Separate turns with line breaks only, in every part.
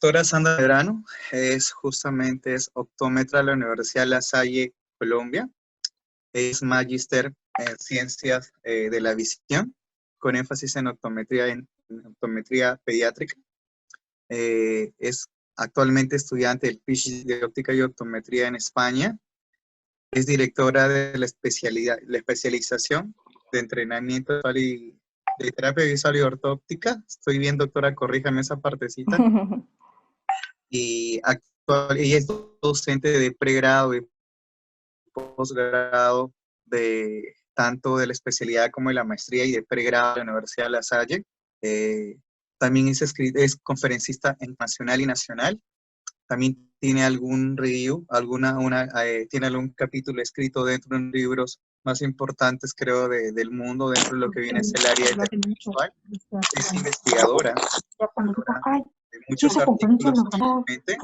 doctora Sandra Medrano es optómetra de la Universidad La Salle, Colombia. Es magíster en ciencias de la visión, con énfasis en optometría pediátrica. Es actualmente estudiante del PhD de óptica y optometría en España. Es directora de la especialización de entrenamiento visual y de terapia visual y ortóptica. Estoy bien, doctora, corríjame esa partecita. Y ella es docente de pregrado y posgrado de tanto de la especialidad como de la maestría y de pregrado de la Universidad de La Salle. También es conferencista nacional y nacional. También tiene algún review, tiene algún capítulo escrito dentro de los libros más importantes, creo, del mundo, dentro de lo que viene es el área de terapia visual. Es investigadora de muchos artículos actualmente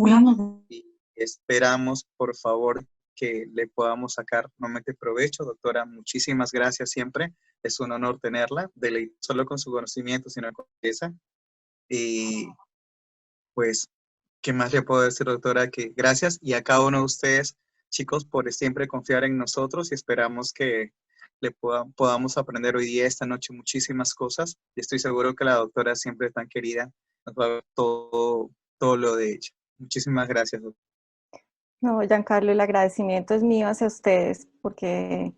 y esperamos, por favor, que le podamos sacar nuevamente provecho. Doctora, muchísimas gracias siempre. Es un honor tenerla, solo con su conocimiento, sino con esa. Y pues, ¿qué más le puedo decir, doctora? Que gracias y a cada uno de ustedes, chicos, por siempre confiar en nosotros y esperamos que podamos aprender hoy día, esta noche, muchísimas cosas. Y estoy seguro que la doctora, siempre tan querida, nos va a ver todo lo de ella. Muchísimas gracias, doctora.
No, Giancarlo, el agradecimiento es mío hacia ustedes, porque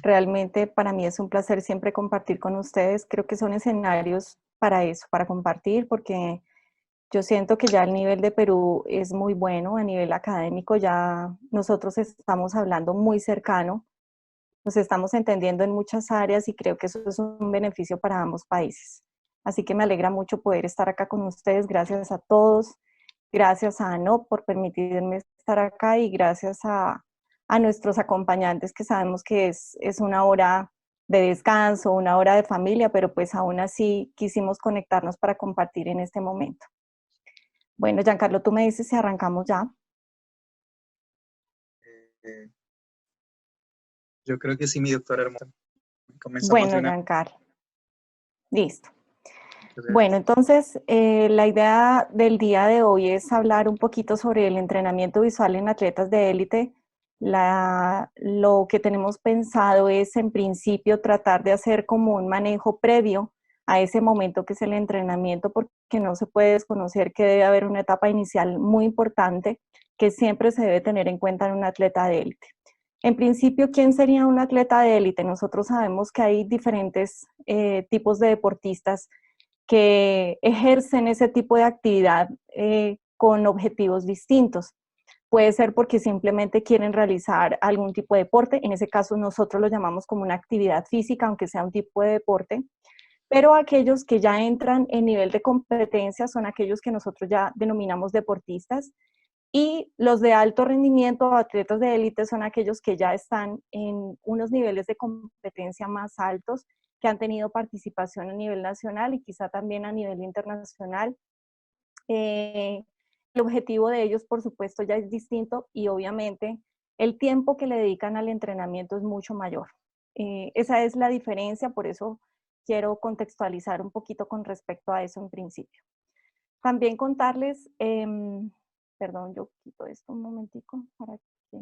realmente para mí es un placer siempre compartir con ustedes. Creo que son escenarios para eso, para compartir, porque yo siento que ya el nivel de Perú es muy bueno, a nivel académico ya nosotros estamos hablando muy cercano, nos estamos entendiendo en muchas áreas y creo que eso es un beneficio para ambos países. Así que me alegra mucho poder estar acá con ustedes. Gracias a todos. Gracias a ANOP por permitirme estar acá y gracias a nuestros acompañantes, que sabemos que es una hora de descanso, una hora de familia, pero pues aún así quisimos conectarnos para compartir en este momento. Bueno, Giancarlo, tú me dices si arrancamos ya.
Yo creo que sí, mi doctora hermosa. Comenzamos
Bueno,
de una.
Giancarlo. Listo. Bueno, entonces la idea del día de hoy es hablar un poquito sobre el entrenamiento visual en atletas de élite. Lo que tenemos pensado es en principio tratar de hacer como un manejo previo a ese momento que es el entrenamiento, porque no se puede desconocer que debe haber una etapa inicial muy importante que siempre se debe tener en cuenta en un atleta de élite. En principio, ¿quién sería un atleta de élite? Nosotros sabemos que hay diferentes tipos de deportistas que ejercen ese tipo de actividad con objetivos distintos. Puede ser porque simplemente quieren realizar algún tipo de deporte, en ese caso nosotros lo llamamos como una actividad física, aunque sea un tipo de deporte, pero aquellos que ya entran en nivel de competencia son aquellos que nosotros ya denominamos deportistas, y los de alto rendimiento, atletas de élite, son aquellos que ya están en unos niveles de competencia más altos, que han tenido participación a nivel nacional y quizá también a nivel internacional. El objetivo de ellos, por supuesto, ya es distinto y obviamente el tiempo que le dedican al entrenamiento es mucho mayor. Esa es la diferencia, por eso quiero contextualizar un poquito con respecto a eso en principio. También contarles, perdón, yo quito esto un momentico para que...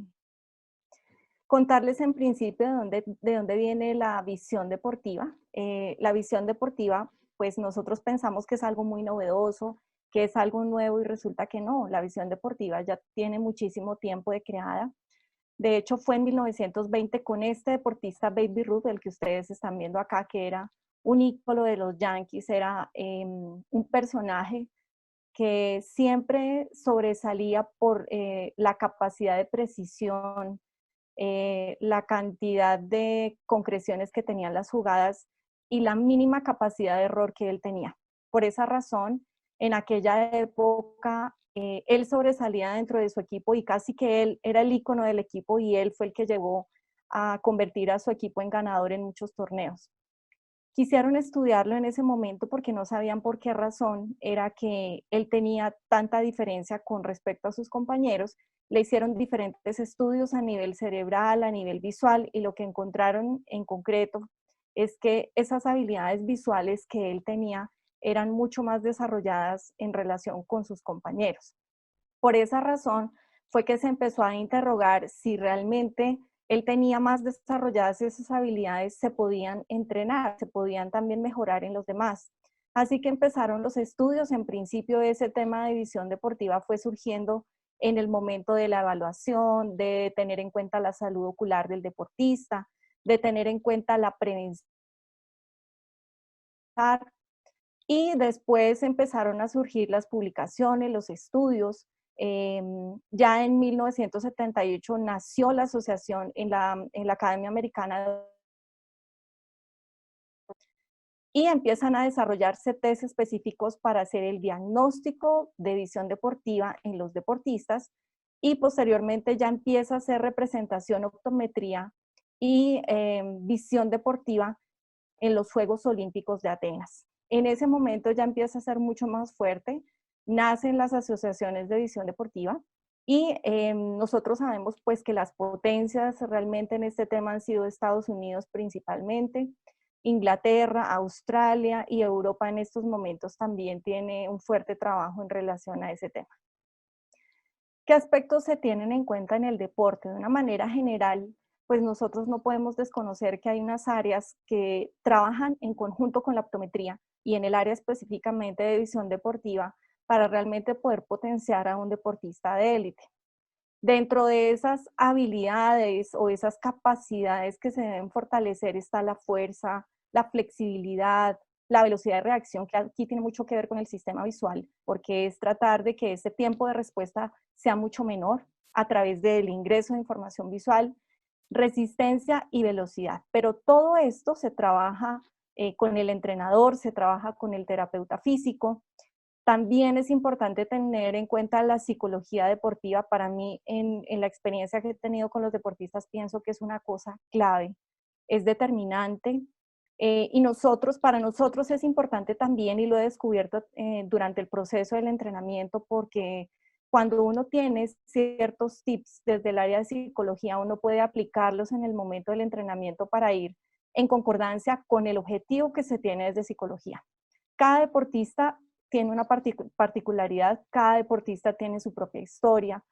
Contarles en principio de dónde viene la visión deportiva. La visión deportiva, pues nosotros pensamos que es algo muy novedoso, que es algo nuevo y resulta que no. La visión deportiva ya tiene muchísimo tiempo de creada. De hecho, fue en 1920 con este deportista Baby Ruth, el que ustedes están viendo acá, que era un ícono de los Yankees, era un personaje que siempre sobresalía por la capacidad de precisión, la cantidad de concreciones que tenían las jugadas y la mínima capacidad de error que él tenía. Por esa razón, en aquella época, él sobresalía dentro de su equipo y casi que él era el ícono del equipo y él fue el que llevó a convertir a su equipo en ganador en muchos torneos. Quisieron estudiarlo en ese momento porque no sabían por qué razón era que él tenía tanta diferencia con respecto a sus compañeros. Le hicieron diferentes estudios a nivel cerebral, a nivel visual, y lo que encontraron en concreto es que esas habilidades visuales que él tenía eran mucho más desarrolladas en relación con sus compañeros. Por esa razón fue que se empezó a interrogar si realmente él tenía más desarrolladas esas habilidades, se podían entrenar, se podían también mejorar en los demás. Así que empezaron los estudios. En principio ese tema de visión deportiva fue surgiendo en el momento de la evaluación, de tener en cuenta la salud ocular del deportista, de tener en cuenta la prevención. Y después empezaron a surgir las publicaciones, los estudios. Ya en 1978 nació la asociación en la Academia Americana y empiezan a desarrollarse test específicos para hacer el diagnóstico de visión deportiva en los deportistas, y posteriormente ya empieza a hacer representación, optometría y visión deportiva en los Juegos Olímpicos de Atenas. En ese momento ya empieza a ser mucho más fuerte, nacen las asociaciones de visión deportiva y nosotros sabemos pues que las potencias realmente en este tema han sido Estados Unidos principalmente, Inglaterra, Australia y Europa en estos momentos también tiene un fuerte trabajo en relación a ese tema. ¿Qué aspectos se tienen en cuenta en el deporte? De una manera general, pues nosotros no podemos desconocer que hay unas áreas que trabajan en conjunto con la optometría y en el área específicamente de visión deportiva para realmente poder potenciar a un deportista de élite. Dentro de esas habilidades o esas capacidades que se deben fortalecer está la fuerza, la flexibilidad, la velocidad de reacción, que aquí tiene mucho que ver con el sistema visual, porque es tratar de que ese tiempo de respuesta sea mucho menor a través del ingreso de información visual, resistencia y velocidad. Pero todo esto se trabaja con el entrenador, se trabaja con el terapeuta físico. También es importante tener en cuenta la psicología deportiva. Para mí, en la experiencia que he tenido con los deportistas, pienso que es una cosa clave, es determinante. Y para nosotros es importante también, y lo he descubierto durante el proceso del entrenamiento, porque cuando uno tiene ciertos tips desde el área de psicología, uno puede aplicarlos en el momento del entrenamiento para ir en concordancia con el objetivo que se tiene desde psicología. Cada deportista tiene una particularidad, cada deportista tiene su propia historia,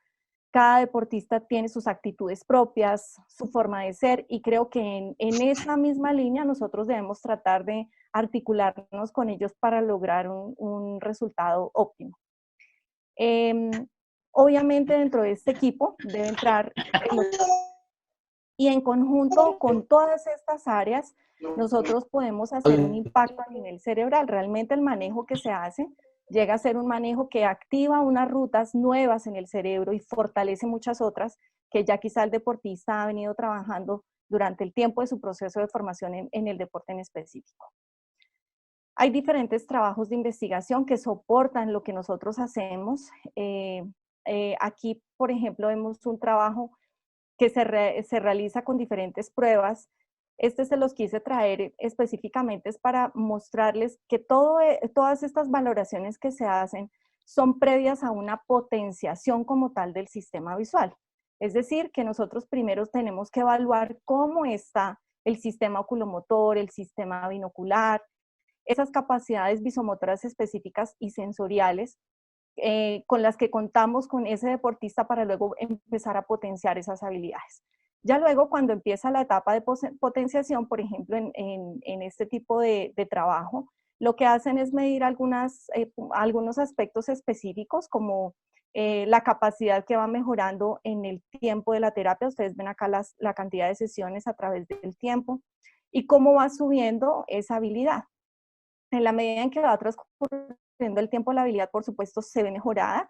cada deportista tiene sus actitudes propias, su forma de ser, y creo que en esa misma línea nosotros debemos tratar de articularnos con ellos para lograr un resultado óptimo. Obviamente dentro de este equipo debe entrar y en conjunto con todas estas áreas nosotros podemos hacer un impacto a nivel cerebral. Realmente el manejo que se hace llega a ser un manejo que activa unas rutas nuevas en el cerebro y fortalece muchas otras que ya quizá el deportista ha venido trabajando durante el tiempo de su proceso de formación en el deporte en específico. Hay diferentes trabajos de investigación que soportan lo que nosotros hacemos. Aquí, por ejemplo, vemos un trabajo que se realiza con diferentes pruebas. Se los quise traer específicamente es para mostrarles que todas estas valoraciones que se hacen son previas a una potenciación como tal del sistema visual. Es decir, que nosotros primero tenemos que evaluar cómo está el sistema oculomotor, el sistema binocular, esas capacidades visomotoras específicas y sensoriales con las que contamos con ese deportista para luego empezar a potenciar esas habilidades. Ya luego cuando empieza la etapa de potenciación, por ejemplo, en este tipo de trabajo, lo que hacen es medir algunos aspectos específicos como la capacidad que va mejorando en el tiempo de la terapia. Ustedes ven acá la cantidad de sesiones a través del tiempo y cómo va subiendo esa habilidad. En la medida en que va transcurriendo el tiempo, la habilidad, por supuesto, se ve mejorada.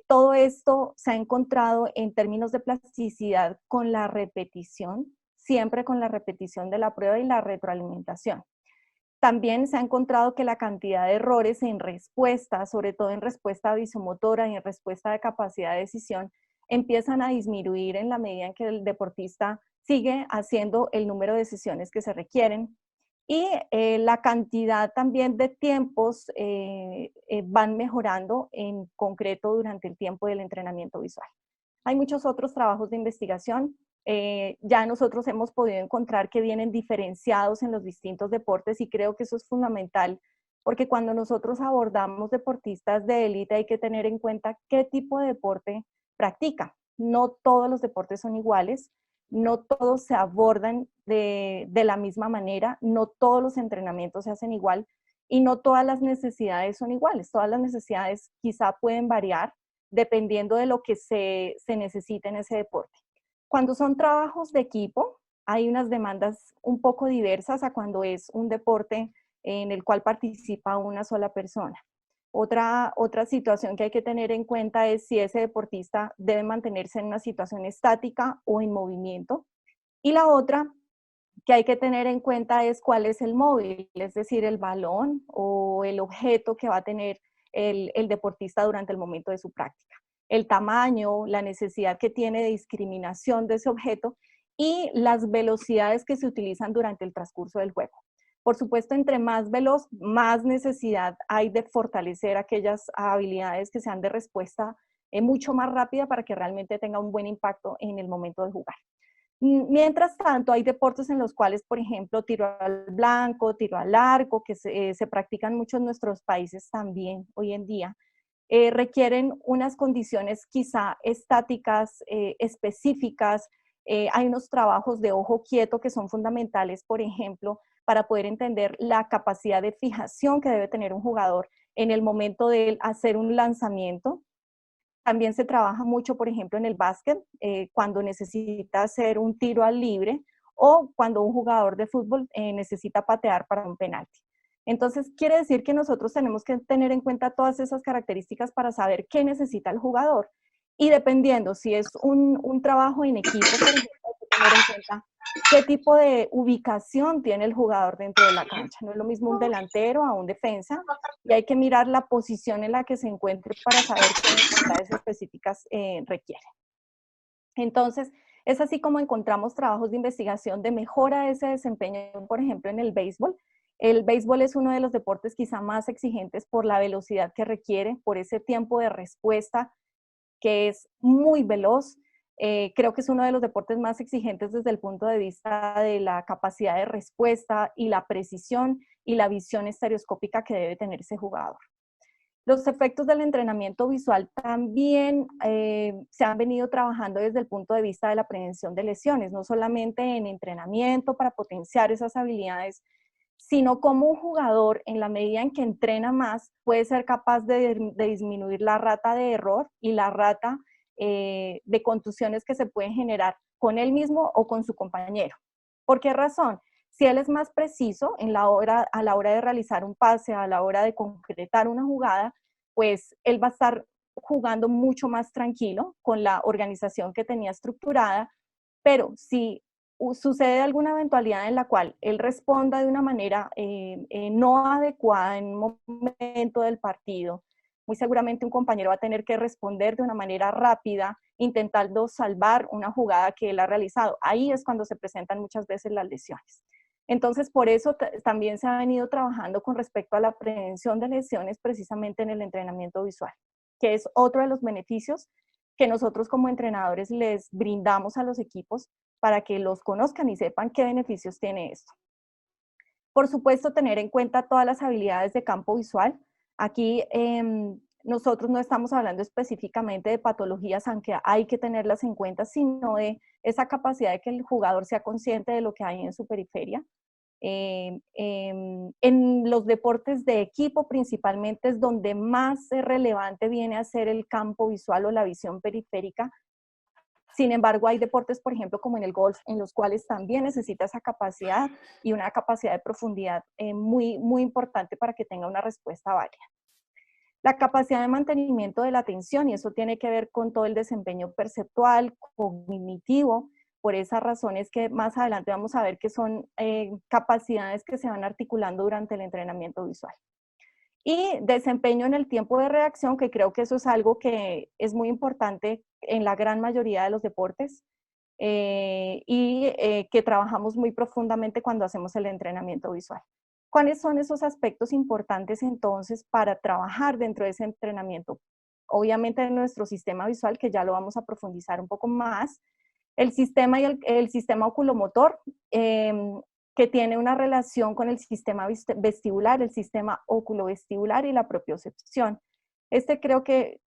Todo esto se ha encontrado en términos de plasticidad con la repetición, siempre con la repetición de la prueba y la retroalimentación. También se ha encontrado que la cantidad de errores en respuesta, sobre todo en respuesta visomotora y en respuesta de capacidad de decisión, empiezan a disminuir en la medida en que el deportista sigue haciendo el número de sesiones que se requieren. Y la cantidad también de tiempos van mejorando en concreto durante el tiempo del entrenamiento visual. Hay muchos otros trabajos de investigación. Ya nosotros hemos podido encontrar que vienen diferenciados en los distintos deportes y creo que eso es fundamental porque cuando nosotros abordamos deportistas de élite hay que tener en cuenta qué tipo de deporte practica. No todos los deportes son iguales, no todos se abordan de la misma manera, no todos los entrenamientos se hacen igual y no todas las necesidades son iguales. Todas las necesidades quizá pueden variar dependiendo de lo que se necesite en ese deporte. Cuando son trabajos de equipo, hay unas demandas un poco diversas a cuando es un deporte en el cual participa una sola persona. Otra situación que hay que tener en cuenta es si ese deportista debe mantenerse en una situación estática o en movimiento. Y la otra que hay que tener en cuenta es cuál es el móvil, es decir, el balón o el objeto que va a tener el deportista durante el momento de su práctica. El tamaño, la necesidad que tiene de discriminación de ese objeto y las velocidades que se utilizan durante el transcurso del juego. Por supuesto, entre más veloz, más necesidad hay de fortalecer aquellas habilidades que sean de respuesta mucho más rápida para que realmente tenga un buen impacto en el momento de jugar. Mientras tanto, hay deportes en los cuales, por ejemplo, tiro al blanco, tiro al arco, que se practican mucho en nuestros países también hoy en día, requieren unas condiciones quizá estáticas, específicas. Hay unos trabajos de ojo quieto que son fundamentales, por ejemplo, para poder entender la capacidad de fijación que debe tener un jugador en el momento de hacer un lanzamiento. También se trabaja mucho, por ejemplo, en el básquet, cuando necesita hacer un tiro al libre o cuando un jugador de fútbol necesita patear para un penalti. Entonces, quiere decir que nosotros tenemos que tener en cuenta todas esas características para saber qué necesita el jugador. Y dependiendo si es un trabajo en equipo, por ejemplo, hay que tener en cuenta qué tipo de ubicación tiene el jugador dentro de la cancha. No es lo mismo un delantero a un defensa y hay que mirar la posición en la que se encuentre para saber qué necesidades específicas requiere. Entonces, es así como encontramos trabajos de investigación de mejora de ese desempeño, por ejemplo, en el béisbol. El béisbol es uno de los deportes quizá más exigentes por la velocidad que requiere, por ese tiempo de respuesta que es muy veloz. Creo que es uno de los deportes más exigentes desde el punto de vista de la capacidad de respuesta y la precisión y la visión estereoscópica que debe tener ese jugador. Los efectos del entrenamiento visual también se han venido trabajando desde el punto de vista de la prevención de lesiones, no solamente en entrenamiento para potenciar esas habilidades, sino como un jugador, en la medida en que entrena más, puede ser capaz de disminuir la rata de error y la rata de contusiones que se pueden generar con él mismo o con su compañero. ¿Por qué razón? Si él es más preciso a la hora de realizar un pase, a la hora de concretar una jugada, pues él va a estar jugando mucho más tranquilo con la organización que tenía estructurada, pero si sucede alguna eventualidad en la cual él responda de una manera no adecuada en un momento del partido, muy seguramente un compañero va a tener que responder de una manera rápida, intentando salvar una jugada que él ha realizado. Ahí es cuando se presentan muchas veces las lesiones. Entonces, por eso también se ha venido trabajando con respecto a la prevención de lesiones precisamente en el entrenamiento visual, que es otro de los beneficios que nosotros como entrenadores les brindamos a los equipos para que los conozcan y sepan qué beneficios tiene esto. Por supuesto, tener en cuenta todas las habilidades de campo visual. Aquí nosotros no estamos hablando específicamente de patologías, aunque hay que tenerlas en cuenta, sino de esa capacidad de que el jugador sea consciente de lo que hay en su periferia. En los deportes de equipo principalmente es donde más relevante viene a ser el campo visual o la visión periférica. Sin embargo, hay deportes, por ejemplo, como en el golf, en los cuales también necesita esa capacidad y una capacidad de profundidad muy, muy importante para que tenga una respuesta válida. La capacidad de mantenimiento de la atención, y eso tiene que ver con todo el desempeño perceptual, cognitivo. Por esas razones que más adelante vamos a ver que son capacidades que se van articulando durante el entrenamiento visual. Y desempeño en el tiempo de reacción, que creo que eso es algo que es muy importante en la gran mayoría de los deportes que trabajamos muy profundamente cuando hacemos el entrenamiento visual. ¿Cuáles son esos aspectos importantes entonces para trabajar dentro de ese entrenamiento? Obviamente en nuestro sistema visual, que ya lo vamos a profundizar un poco más, el sistema y el sistema oculomotor. que tiene una relación con el sistema vestibular, el sistema oculovestibular y la propiocepción. Creo que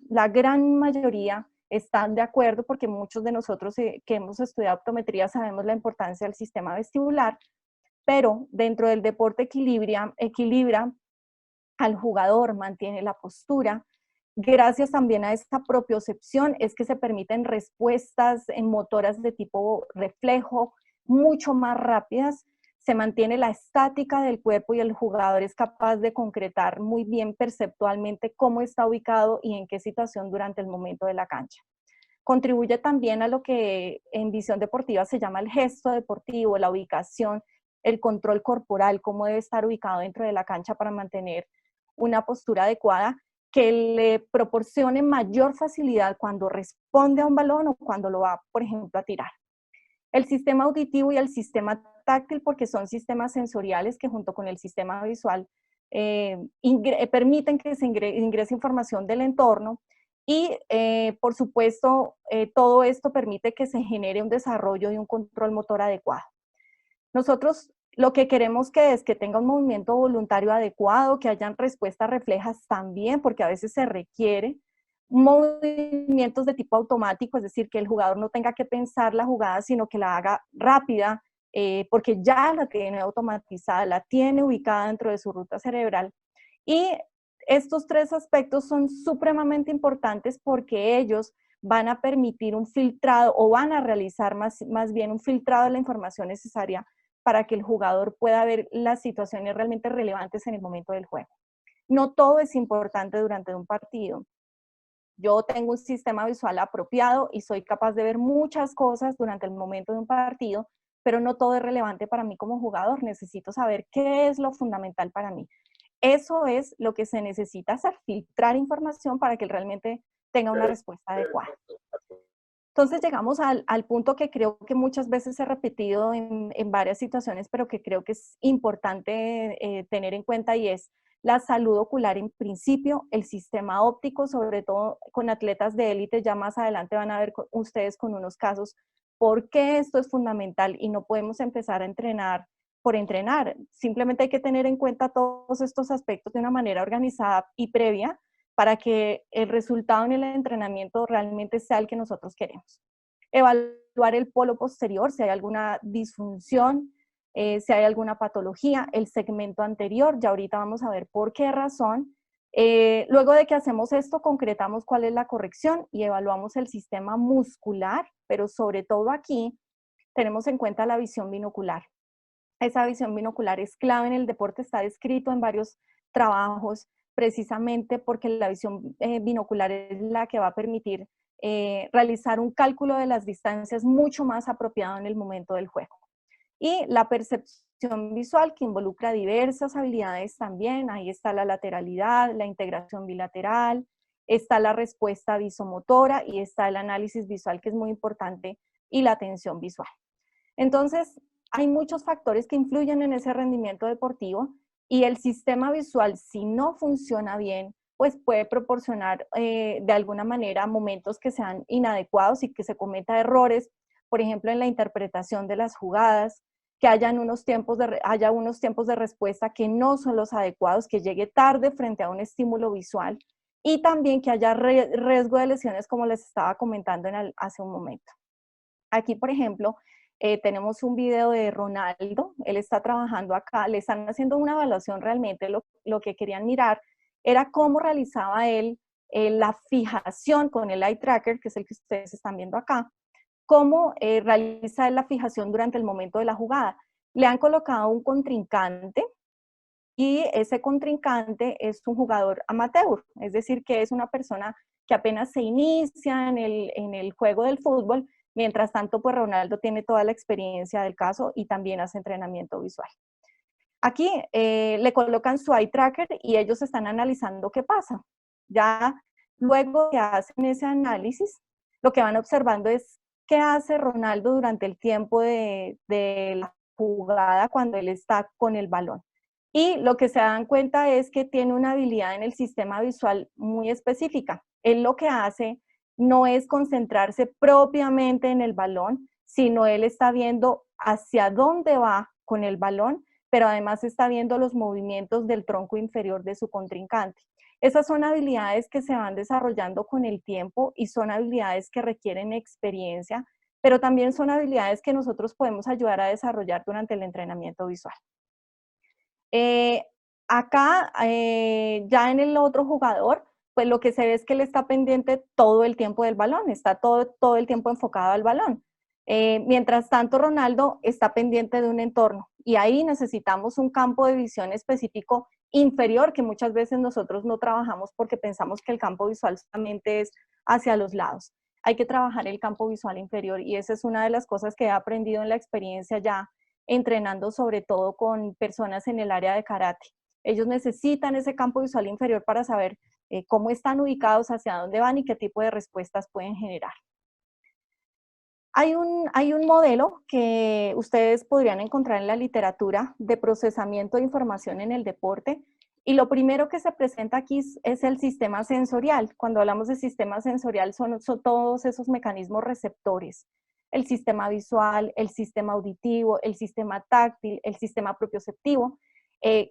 la gran mayoría están de acuerdo porque muchos de nosotros que hemos estudiado optometría sabemos la importancia del sistema vestibular, pero dentro del deporte equilibra al jugador, mantiene la postura. Gracias también a esta propiocepción es que se permiten respuestas en motoras de tipo reflejo mucho más rápidas, se mantiene la estática del cuerpo y el jugador es capaz de concretar muy bien perceptualmente cómo está ubicado y en qué situación durante el momento de la cancha. Contribuye también a lo que en visión deportiva se llama el gesto deportivo, la ubicación, el control corporal, cómo debe estar ubicado dentro de la cancha para mantener una postura adecuada que le proporcione mayor facilidad cuando responde a un balón o cuando lo va, por ejemplo, a tirar. El sistema auditivo y el sistema táctil, porque son sistemas sensoriales que junto con el sistema visual permiten que se ingrese información del entorno y, por supuesto, todo esto permite que se genere un desarrollo y un control motor adecuado. Nosotros lo que queremos es que tenga un movimiento voluntario adecuado, que hayan respuestas reflejas también, porque a veces se requiere movimientos de tipo automático, es decir, que el jugador no tenga que pensar la jugada, sino que la haga rápida, porque ya la tiene automatizada, la tiene ubicada dentro de su ruta cerebral. Y estos tres aspectos son supremamente importantes porque ellos van a permitir un filtrado o van a realizar más bien un filtrado de la información necesaria para que el jugador pueda ver las situaciones realmente relevantes en el momento del juego. No todo es importante durante un partido. Yo tengo un sistema visual apropiado y soy capaz de ver muchas cosas durante el momento de un partido, pero no todo es relevante para mí como jugador. Necesito saber qué es lo fundamental para mí. Eso es lo que se necesita hacer, filtrar información para que realmente tenga una respuesta adecuada. Entonces llegamos al punto que creo que muchas veces he repetido en varias situaciones, pero que creo que es importante tener en cuenta y es la salud ocular en principio, el sistema óptico, sobre todo con atletas de élite, ya más adelante van a ver ustedes con unos casos por qué esto es fundamental y no podemos empezar a entrenar por entrenar. Simplemente hay que tener en cuenta todos estos aspectos de una manera organizada y previa para que el resultado en el entrenamiento realmente sea el que nosotros queremos. Evaluar el polo posterior, si hay alguna disfunción, si hay alguna patología, el segmento anterior, ya ahorita vamos a ver por qué razón. Luego de que hacemos esto, concretamos cuál es la corrección y evaluamos el sistema muscular, pero sobre todo aquí tenemos en cuenta la visión binocular. Esa visión binocular es clave en el deporte, está descrito en varios trabajos, precisamente porque la visión binocular es la que va a permitir realizar un cálculo de las distancias mucho más apropiado en el momento del juego. Y la percepción visual, que involucra diversas habilidades también, ahí está la lateralidad, la integración bilateral, está la respuesta visomotora y está el análisis visual, que es muy importante, y la atención visual. Entonces, hay muchos factores que influyen en ese rendimiento deportivo y el sistema visual, si no funciona bien, pues puede proporcionar de alguna manera momentos que sean inadecuados y que se cometa errores, por ejemplo, en la interpretación de las jugadas, que haya unos tiempos de respuesta que no son los adecuados, que llegue tarde frente a un estímulo visual y también que haya riesgo de lesiones, como les estaba comentando hace un momento. Aquí, por ejemplo, tenemos un video de Ronaldo, él está trabajando acá, le están haciendo una evaluación realmente, lo que querían mirar era cómo realizaba él la fijación con el eye tracker, que es el que ustedes están viendo acá, cómo realiza él la fijación durante el momento de la jugada. Le han colocado un contrincante y ese contrincante es un jugador amateur, es decir, que es una persona que apenas se inicia en el juego del fútbol. Mientras tanto, pues Ronaldo tiene toda la experiencia del caso y también hace entrenamiento visual. Aquí le colocan su eye tracker y ellos están analizando qué pasa. Ya luego que hacen ese análisis, lo que van observando es qué hace Ronaldo durante el tiempo de la jugada cuando él está con el balón. Y lo que se dan cuenta es que tiene una habilidad en el sistema visual muy específica. Él lo que hace no es concentrarse propiamente en el balón, sino él está viendo hacia dónde va con el balón, pero además está viendo los movimientos del tronco inferior de su contrincante. Esas son habilidades que se van desarrollando con el tiempo y son habilidades que requieren experiencia, pero también son habilidades que nosotros podemos ayudar a desarrollar durante el entrenamiento visual. Acá, ya en el otro jugador, pues lo que se ve es que él está pendiente todo el tiempo del balón, está todo el tiempo enfocado al balón. Mientras tanto, Ronaldo está pendiente de un entorno y ahí necesitamos un campo de visión específico inferior que muchas veces nosotros no trabajamos porque pensamos que el campo visual solamente es hacia los lados. Hay que trabajar el campo visual inferior y esa es una de las cosas que he aprendido en la experiencia ya entrenando sobre todo con personas en el área de karate. Ellos necesitan ese campo visual inferior para saber cómo están ubicados, hacia dónde van y qué tipo de respuestas pueden generar. Hay un modelo que ustedes podrían encontrar en la literatura de procesamiento de información en el deporte y lo primero que se presenta aquí es el sistema sensorial. Cuando hablamos de sistema sensorial son todos esos mecanismos receptores. El sistema visual, el sistema auditivo, el sistema táctil, el sistema propioceptivo.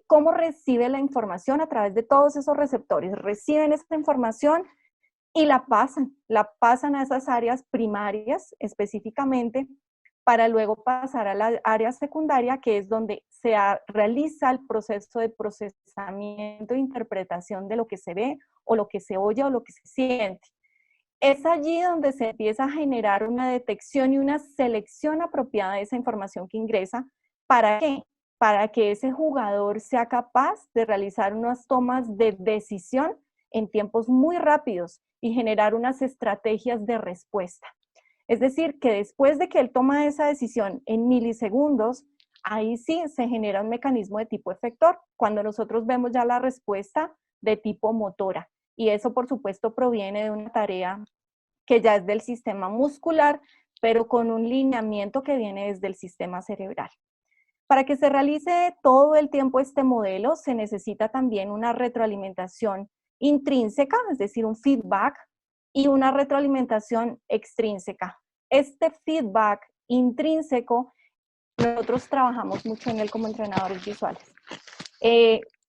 ¿Cómo recibe la información? A través de todos esos receptores. Reciben esta información y la pasan a esas áreas primarias específicamente para luego pasar a la área secundaria, que es donde se realiza el proceso de procesamiento e interpretación de lo que se ve o lo que se oye o lo que se siente. Es allí donde se empieza a generar una detección y una selección apropiada de esa información que ingresa. ¿Para qué? Para que ese jugador sea capaz de realizar unas tomas de decisión en tiempos muy rápidos y generar unas estrategias de respuesta. Es decir, que después de que él toma esa decisión en milisegundos, ahí sí se genera un mecanismo de tipo efector, cuando nosotros vemos ya la respuesta de tipo motora. Y eso, por supuesto, proviene de una tarea que ya es del sistema muscular, pero con un lineamiento que viene desde el sistema cerebral. Para que se realice todo el tiempo este modelo, se necesita también una retroalimentación intrínseca, es decir, un feedback, y una retroalimentación extrínseca. Este feedback intrínseco, nosotros trabajamos mucho en él como entrenadores visuales.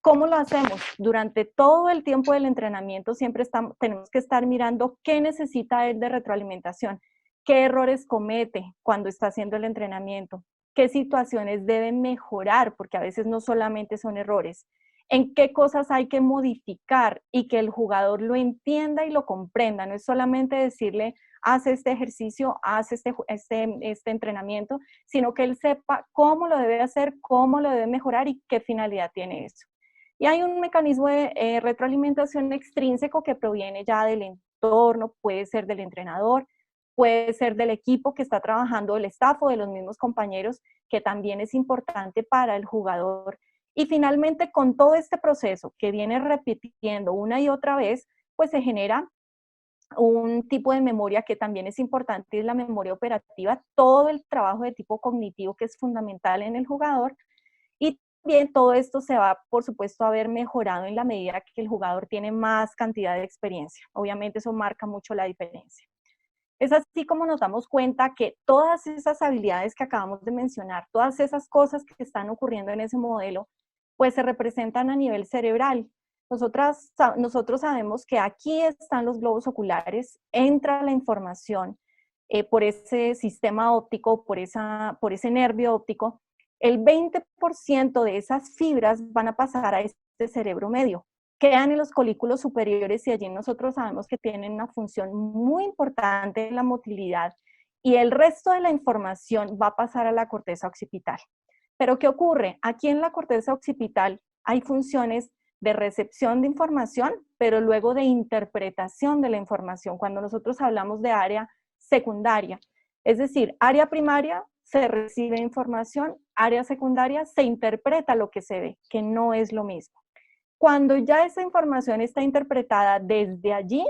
¿Cómo lo hacemos? Durante todo el tiempo del entrenamiento siempre tenemos que estar mirando qué necesita él de retroalimentación, qué errores comete cuando está haciendo el entrenamiento, qué situaciones deben mejorar, porque a veces no solamente son errores, en qué cosas hay que modificar y que el jugador lo entienda y lo comprenda. No es solamente decirle, haz este ejercicio, haz este entrenamiento, sino que él sepa cómo lo debe hacer, cómo lo debe mejorar y qué finalidad tiene eso. Y hay un mecanismo de retroalimentación extrínseco que proviene ya del entorno, puede ser del entrenador, puede ser del equipo que está trabajando, del staff o de los mismos compañeros, que también es importante para el jugador. Y finalmente, con todo este proceso que viene repitiendo una y otra vez, pues se genera un tipo de memoria que también es importante, es la memoria operativa, todo el trabajo de tipo cognitivo que es fundamental en el jugador. Y bien, todo esto se va, por supuesto, a ver mejorado en la medida que el jugador tiene más cantidad de experiencia. Obviamente eso marca mucho la diferencia. Es así como nos damos cuenta que todas esas habilidades que acabamos de mencionar, todas esas cosas que están ocurriendo en ese modelo, pues se representan a nivel cerebral. Nosotros sabemos que aquí están los globos oculares, entra la información por ese sistema óptico, por ese nervio óptico. El 20% de esas fibras van a pasar a este cerebro medio, quedan en los colículos superiores y allí nosotros sabemos que tienen una función muy importante en la motilidad y el resto de la información va a pasar a la corteza occipital. Pero ¿qué ocurre? Aquí en la corteza occipital hay funciones de recepción de información, pero luego de interpretación de la información, cuando nosotros hablamos de área secundaria. Es decir, área primaria se recibe información, área secundaria se interpreta lo que se ve, que no es lo mismo. Cuando ya esa información está interpretada desde allí,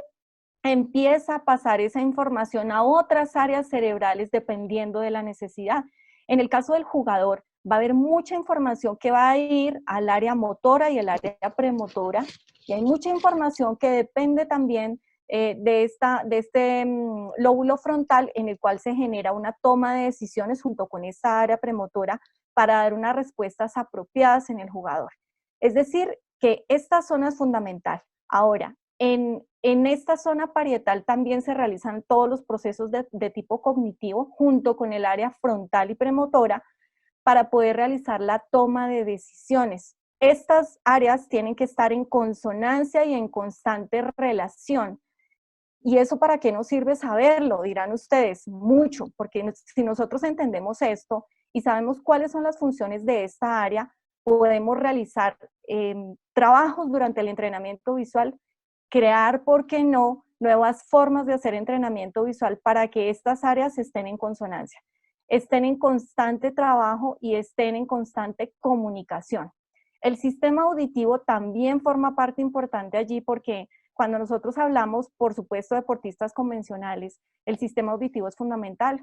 empieza a pasar esa información a otras áreas cerebrales dependiendo de la necesidad. En el caso del jugador, va a haber mucha información que va a ir al área motora y al área premotora, y hay mucha información que depende también de este lóbulo frontal en el cual se genera una toma de decisiones junto con esa área premotora para dar unas respuestas apropiadas en el jugador. Es decir, que esta zona es fundamental. Ahora, en esta zona parietal también se realizan todos los procesos de tipo cognitivo junto con el área frontal y premotora para poder realizar la toma de decisiones. Estas áreas tienen que estar en consonancia y en constante relación. ¿Y eso para qué nos sirve saberlo? Dirán ustedes, mucho, porque si nosotros entendemos esto y sabemos cuáles son las funciones de esta área, podemos realizar trabajos durante el entrenamiento visual, crear, ¿por qué no?, nuevas formas de hacer entrenamiento visual para que estas áreas estén en consonancia, estén en constante trabajo y estén en constante comunicación. El sistema auditivo también forma parte importante allí porque cuando nosotros hablamos, por supuesto, de deportistas convencionales, el sistema auditivo es fundamental.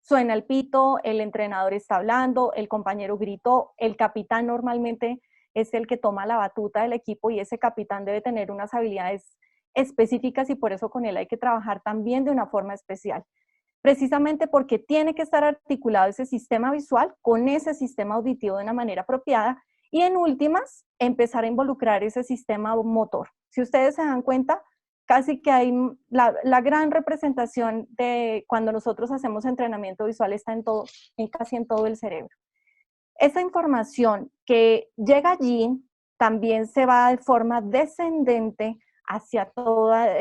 Suena el pito, el entrenador está hablando, el compañero gritó, el capitán normalmente es el que toma la batuta del equipo y ese capitán debe tener unas habilidades específicas y por eso con él hay que trabajar también de una forma especial. Precisamente porque tiene que estar articulado ese sistema visual con ese sistema auditivo de una manera apropiada y en últimas, empezar a involucrar ese sistema motor. Si ustedes se dan cuenta, casi que hay la gran representación de cuando nosotros hacemos entrenamiento visual está casi en todo el cerebro. Esa información que llega allí también se va de forma descendente hacia todas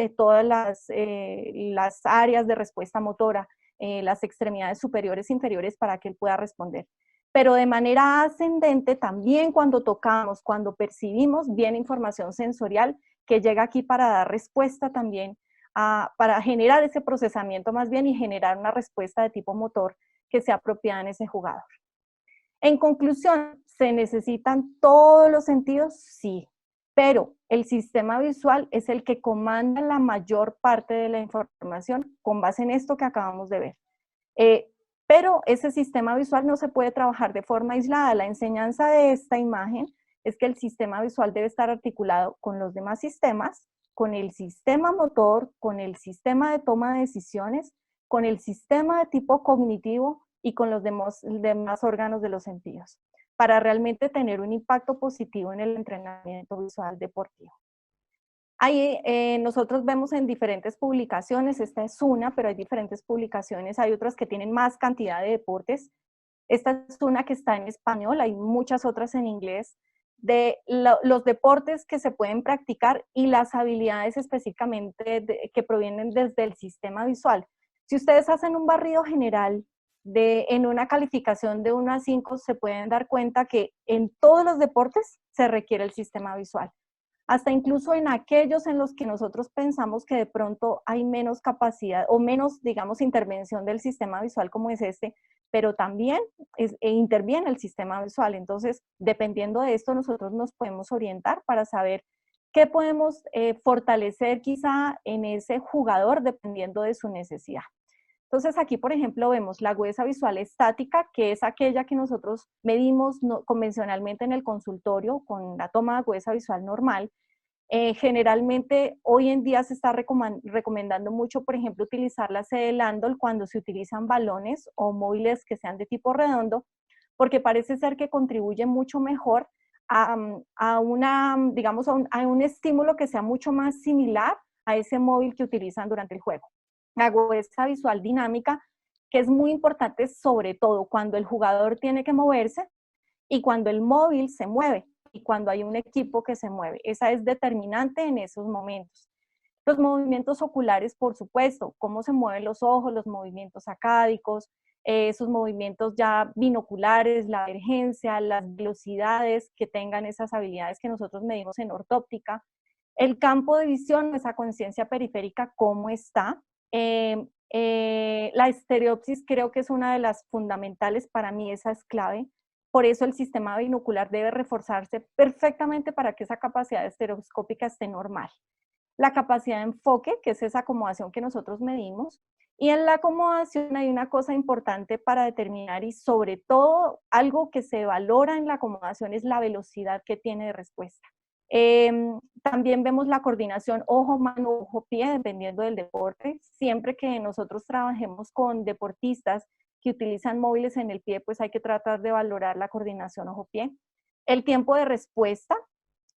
las áreas de respuesta motora, las extremidades superiores e inferiores para que él pueda responder. Pero de manera ascendente también cuando tocamos, cuando percibimos, viene información sensorial que llega aquí para dar respuesta también, para generar ese procesamiento más bien y generar una respuesta de tipo motor que sea apropiada en ese jugador. En conclusión, ¿se necesitan todos los sentidos? Sí, pero el sistema visual es el que comanda la mayor parte de la información con base en esto que acabamos de ver. Pero ese sistema visual no se puede trabajar de forma aislada. La enseñanza de esta imagen es que el sistema visual debe estar articulado con los demás sistemas, con el sistema motor, con el sistema de toma de decisiones, con el sistema de tipo cognitivo y con los demás órganos de los sentidos, para realmente tener un impacto positivo en el entrenamiento visual deportivo. Ahí nosotros vemos en diferentes publicaciones, esta es una, pero hay diferentes publicaciones, hay otras que tienen más cantidad de deportes. Esta es una que está en español, hay muchas otras en inglés, de los deportes que se pueden practicar y las habilidades específicamente que provienen desde el sistema visual. Si ustedes hacen un barrido general en una calificación de 1 a 5, se pueden dar cuenta que en todos los deportes se requiere el sistema visual. Hasta incluso en aquellos en los que nosotros pensamos que de pronto hay menos capacidad o menos, digamos, intervención del sistema visual como es este, pero también interviene el sistema visual. Entonces, dependiendo de esto, nosotros nos podemos orientar para saber qué podemos fortalecer quizá en ese jugador dependiendo de su necesidad. Entonces, aquí, por ejemplo, vemos la agudeza visual estática, que es aquella que nosotros medimos convencionalmente en el consultorio con la toma de agudeza visual normal. Generalmente, hoy en día se está recomendando mucho, por ejemplo, utilizar la sede Landol cuando se utilizan balones o móviles que sean de tipo redondo, porque parece ser que contribuye mucho mejor a un estímulo que sea mucho más similar a ese móvil que utilizan durante el juego. La agudeza visual dinámica, que es muy importante sobre todo cuando el jugador tiene que moverse y cuando el móvil se mueve y cuando hay un equipo que se mueve. Esa es determinante en esos momentos. Los movimientos oculares, por supuesto, cómo se mueven los ojos, los movimientos sacádicos, esos movimientos ya binoculares, la divergencia, las velocidades que tengan esas habilidades que nosotros medimos en ortóptica. El campo de visión, esa conciencia periférica, cómo está. La estereopsis creo que es una de las fundamentales, para mí esa es clave, por eso el sistema binocular debe reforzarse perfectamente para que esa capacidad estereoscópica esté normal. La capacidad de enfoque, que es esa acomodación que nosotros medimos, y en la acomodación hay una cosa importante para determinar y sobre todo algo que se valora en la acomodación es la velocidad que tiene de respuesta. También vemos la coordinación ojo-mano, ojo-pie, dependiendo del deporte. Siempre que nosotros trabajemos con deportistas que utilizan móviles en el pie, pues hay que tratar de valorar la coordinación ojo-pie. El tiempo de respuesta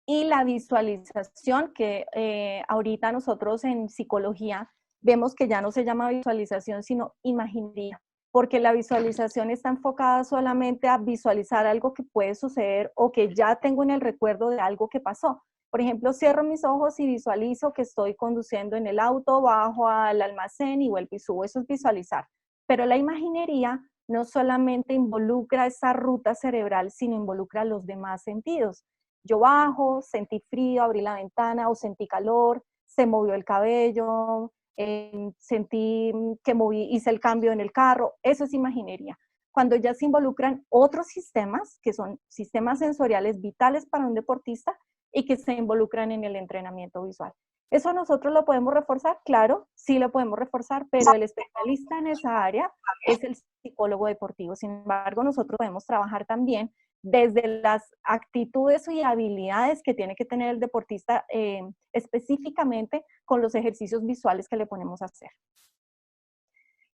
y la visualización, que ahorita nosotros en psicología vemos que ya no se llama visualización, sino imaginería, porque la visualización está enfocada solamente a visualizar algo que puede suceder o que ya tengo en el recuerdo de algo que pasó. Por ejemplo, cierro mis ojos y visualizo que estoy conduciendo en el auto, bajo al almacén y vuelvo y subo. Eso es visualizar. Pero la imaginería no solamente involucra esa ruta cerebral, sino involucra los demás sentidos. Yo bajo, sentí frío, abrí la ventana o sentí calor, se movió el cabello, sentí que hice el cambio en el carro. Eso es imaginería. Cuando ya se involucran otros sistemas, que son sistemas sensoriales vitales para un deportista y que se involucran en el entrenamiento visual. ¿Eso nosotros lo podemos reforzar? Claro, sí lo podemos reforzar, pero el especialista en esa área es el psicólogo deportivo. Sin embargo, nosotros podemos trabajar también desde las actitudes y habilidades que tiene que tener el deportista específicamente con los ejercicios visuales que le ponemos a hacer.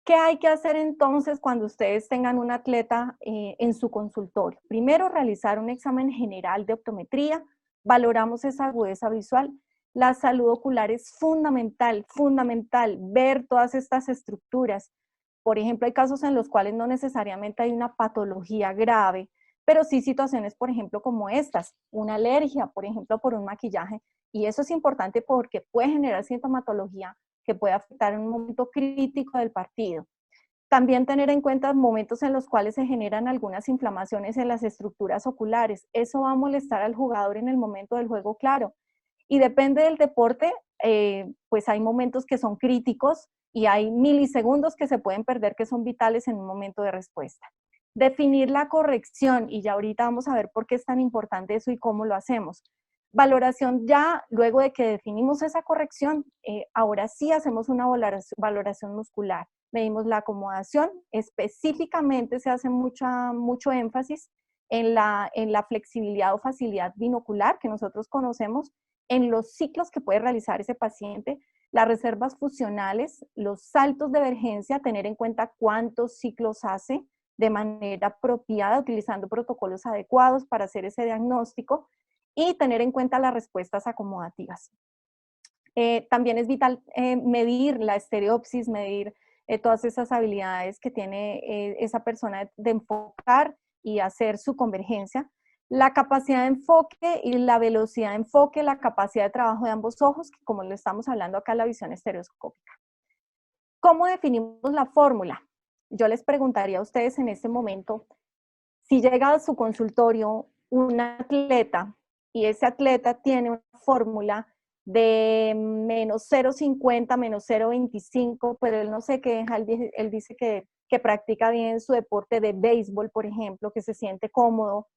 ¿Qué hay que hacer entonces cuando ustedes tengan un atleta en su consultorio? Primero, realizar un examen general de optometría, valoramos esa agudeza visual. La salud ocular es fundamental, fundamental, ver todas estas estructuras. Por ejemplo, hay casos en los cuales no necesariamente hay una patología grave, pero sí situaciones, por ejemplo, como estas, una alergia, por ejemplo, por un maquillaje, y eso es importante porque puede generar sintomatología que puede afectar en un momento crítico del partido. También tener en cuenta momentos en los cuales se generan algunas inflamaciones en las estructuras oculares. Eso va a molestar al jugador en el momento del juego, claro. Y depende del deporte, pues hay momentos que son críticos y hay milisegundos que se pueden perder que son vitales en un momento de respuesta. Definir la corrección, y ya ahorita vamos a ver por qué es tan importante eso y cómo lo hacemos. Valoración ya, luego de que definimos esa corrección, ahora sí hacemos una valoración muscular. Medimos la acomodación, específicamente se hace mucho énfasis en la flexibilidad o facilidad binocular que nosotros conocemos, en los ciclos que puede realizar ese paciente, las reservas funcionales, los saltos de emergencia, tener en cuenta cuántos ciclos hace de manera apropiada, utilizando protocolos adecuados para hacer ese diagnóstico, y tener en cuenta las respuestas acomodativas. También es vital medir la estereopsis, medir todas esas habilidades que tiene esa persona de enfocar y hacer su convergencia. La capacidad de enfoque y la velocidad de enfoque, la capacidad de trabajo de ambos ojos, que como lo estamos hablando acá, la visión estereoscópica. ¿Cómo definimos la fórmula? Yo les preguntaría a ustedes en este momento, si llega a su consultorio un atleta y ese atleta tiene una fórmula de menos 0,50, menos 0,25, pero él no se queja, él dice que practica bien su deporte de béisbol, por ejemplo, que se siente cómodo.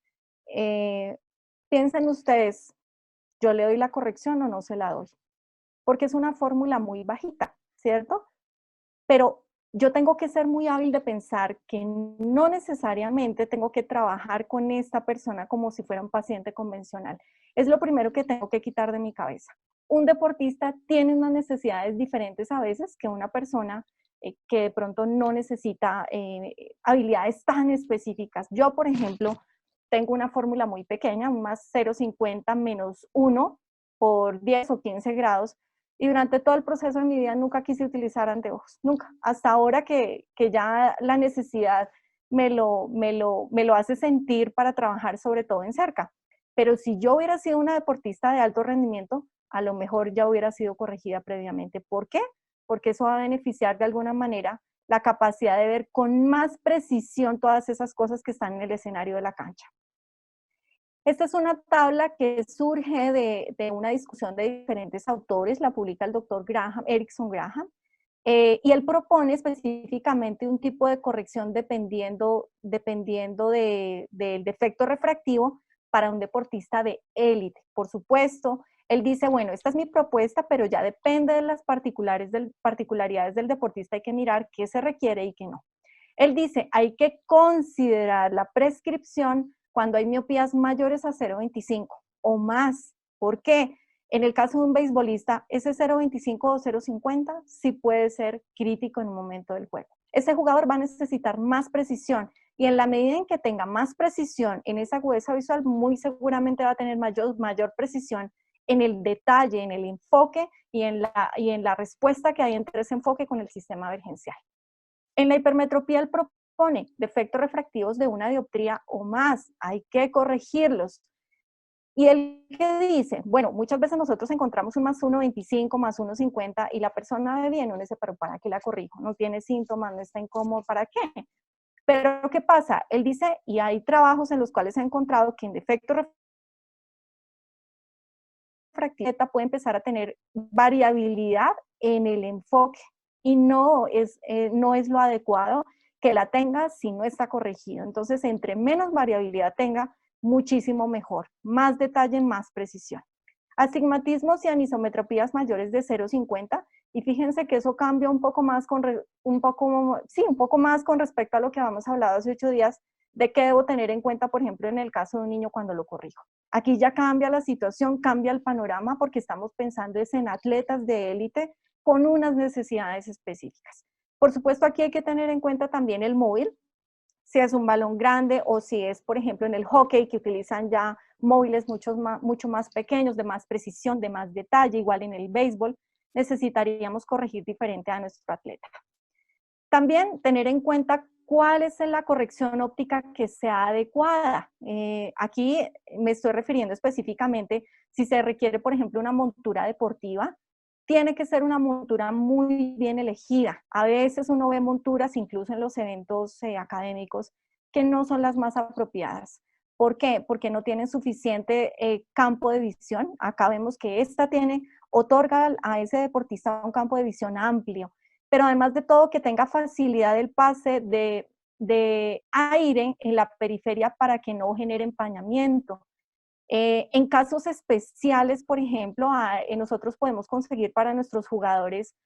Piensen ustedes, ¿yo le doy la corrección o no se la doy? Porque es una fórmula muy bajita, ¿cierto? Pero yo tengo que ser muy hábil de pensar que no necesariamente tengo que trabajar con esta persona como si fuera un paciente convencional. Es lo primero que tengo que quitar de mi cabeza. Un deportista tiene unas necesidades diferentes a veces que una persona que de pronto no necesita habilidades tan específicas. Yo, por ejemplo, tengo una fórmula muy pequeña, un más 0,50 menos 1 por 10 o 15 grados, y durante todo el proceso de mi vida nunca quise utilizar anteojos, nunca. Hasta ahora que ya la necesidad me lo hace sentir para trabajar sobre todo en cerca. Pero si yo hubiera sido una deportista de alto rendimiento, a lo mejor ya hubiera sido corregida previamente. ¿Por qué? Porque eso va a beneficiar de alguna manera la capacidad de ver con más precisión todas esas cosas que están en el escenario de la cancha. Esta es una tabla que surge de una discusión de diferentes autores, la publica el doctor Erickson Graham, y él propone específicamente un tipo de corrección dependiendo del defecto refractivo para un deportista de élite. Por supuesto, él dice, bueno, esta es mi propuesta, pero ya depende de las particularidades del deportista, hay que mirar qué se requiere y qué no. Él dice, hay que considerar la prescripción cuando hay miopías mayores a 0,25 o más, ¿Por qué? En el caso de un beisbolista, ese 0.25 o 0.50 sí puede ser crítico en un momento del juego. Ese jugador va a necesitar más precisión y en la medida en que tenga más precisión en esa agudeza visual, muy seguramente va a tener mayor precisión en el detalle, en el enfoque y en la respuesta que hay entre ese enfoque con el sistema emergencial. En la hipermetropía, él propone defectos refractivos de 1 dioptría o más. Hay que corregirlos. Y él que dice, bueno, muchas veces nosotros encontramos un más 1.25, más 1.50 y la persona ve bien, uno dice, pero ¿para qué la corrijo? No tiene síntomas, no está incómodo, ¿para qué? Pero ¿qué pasa? Él dice, y hay trabajos en los cuales se ha encontrado que en defecto refractivo puede empezar a tener variabilidad en el enfoque y no es lo adecuado que la tenga si no está corregido. Entonces, entre menos variabilidad tenga, muchísimo mejor. Más detalle, más precisión. Astigmatismos y anisometropías mayores de 0.50 y fíjense que eso cambia un poco más con respecto a lo que habíamos hablado hace 8 días de qué debo tener en cuenta, por ejemplo, en el caso de un niño cuando lo corrijo. Aquí ya cambia la situación, cambia el panorama porque estamos pensando en atletas de élite con unas necesidades específicas. Por supuesto, aquí hay que tener en cuenta también el móvil, si es un balón grande o si es, por ejemplo, en el hockey, que utilizan ya móviles mucho más pequeños, de más precisión, de más detalle, igual en el béisbol, necesitaríamos corregir diferente a nuestro atleta. También tener en cuenta cuál es la corrección óptica que sea adecuada. Aquí me estoy refiriendo específicamente si se requiere, por ejemplo, una montura deportiva, tiene que ser una montura muy bien elegida. A veces uno ve monturas, incluso en los eventos académicos, que no son las más apropiadas. ¿Por qué? Porque no tienen suficiente campo de visión. Acá vemos que esta otorga a ese deportista un campo de visión amplio, pero además de todo que tenga facilidad del pase de aire en la periferia para que no genere empañamiento. En casos especiales, por ejemplo, nosotros podemos conseguir para nuestros jugadores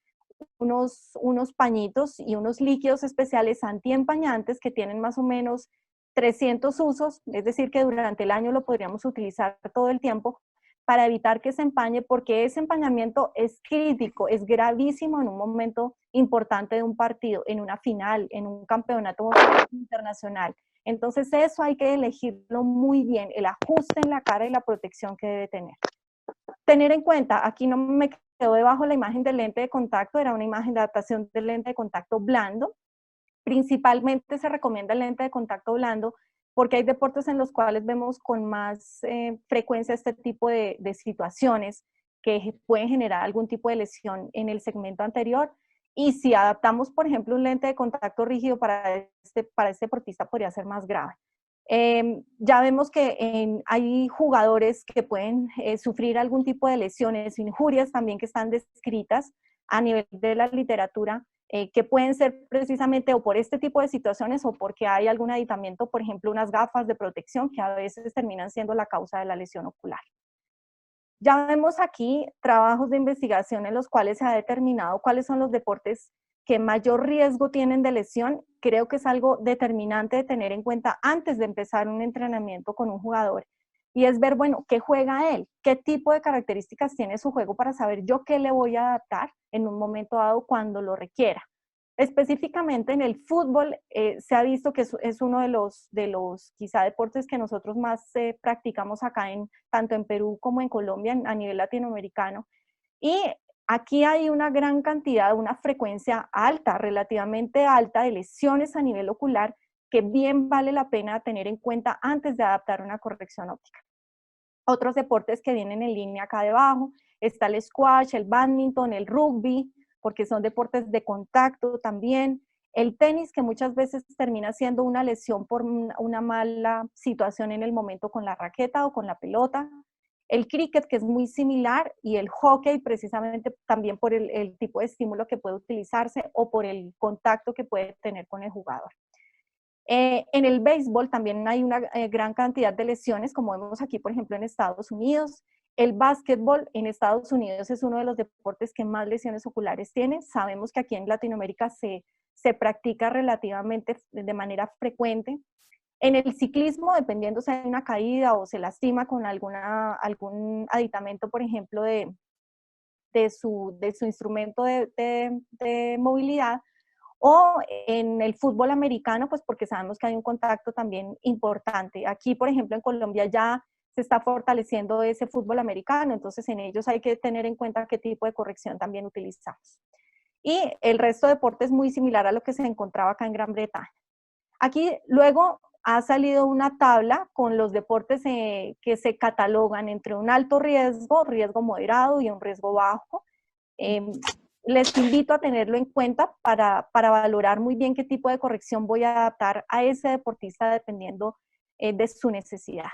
unos pañitos y unos líquidos especiales antiempañantes que tienen más o menos 300 usos, es decir, que durante el año lo podríamos utilizar todo el tiempo para evitar que se empañe, porque ese empañamiento es crítico, es gravísimo en un momento importante de un partido, en una final, en un campeonato internacional. Entonces eso hay que elegirlo muy bien, el ajuste en la cara y la protección que debe tener. Tener en cuenta, aquí no me quedó debajo la imagen del lente de contacto, era una imagen de adaptación del lente de contacto blando. Principalmente se recomienda el lente de contacto blando porque hay deportes en los cuales vemos con más frecuencia este tipo de situaciones que pueden generar algún tipo de lesión en el segmento anterior. Y si adaptamos, por ejemplo, un lente de contacto rígido para este deportista, podría ser más grave. Ya vemos que hay jugadores que pueden sufrir algún tipo de lesiones, injurias también que están descritas a nivel de la literatura, que pueden ser precisamente o por este tipo de situaciones o porque hay algún aditamiento, por ejemplo, unas gafas de protección que a veces terminan siendo la causa de la lesión ocular. Ya vemos aquí trabajos de investigación en los cuales se ha determinado cuáles son los deportes que mayor riesgo tienen de lesión. Creo que es algo determinante de tener en cuenta antes de empezar un entrenamiento con un jugador. Y es ver, bueno, ¿qué juega él? ¿Qué tipo de características tiene su juego para saber yo qué le voy a adaptar en un momento dado cuando lo requiera? Específicamente en el fútbol se ha visto que es uno de los quizá deportes que nosotros más practicamos acá, tanto en Perú como en Colombia, a nivel latinoamericano. Y aquí hay una gran cantidad, una frecuencia alta, relativamente alta, de lesiones a nivel ocular que bien vale la pena tener en cuenta antes de adaptar una corrección óptica. Otros deportes que vienen en línea acá debajo, está el squash, el badminton, el rugby, porque son deportes de contacto también. El tenis, que muchas veces termina siendo una lesión por una mala situación en el momento con la raqueta o con la pelota. El cricket, que es muy similar, y el hockey, precisamente también por el tipo de estímulo que puede utilizarse o por el contacto que puede tener con el jugador. En el béisbol también hay una gran cantidad de lesiones, como vemos aquí, por ejemplo, en Estados Unidos. El básquetbol en Estados Unidos es uno de los deportes que más lesiones oculares tiene. Sabemos que aquí en Latinoamérica se practica relativamente de manera frecuente. En el ciclismo, dependiendo si hay una caída o se lastima con algún aditamento, por ejemplo, de su instrumento de movilidad, o en el fútbol americano, pues porque sabemos que hay un contacto también importante. Aquí, por ejemplo, en Colombia ya se está fortaleciendo ese fútbol americano, entonces en ellos hay que tener en cuenta qué tipo de corrección también utilizamos. Y el resto de deportes es muy similar a lo que se encontraba acá en Gran Bretaña. Aquí luego ha salido una tabla con los deportes que se catalogan entre un alto riesgo, riesgo moderado y un riesgo bajo. Les invito a tenerlo en cuenta para valorar muy bien qué tipo de corrección voy a adaptar a ese deportista dependiendo de su necesidad.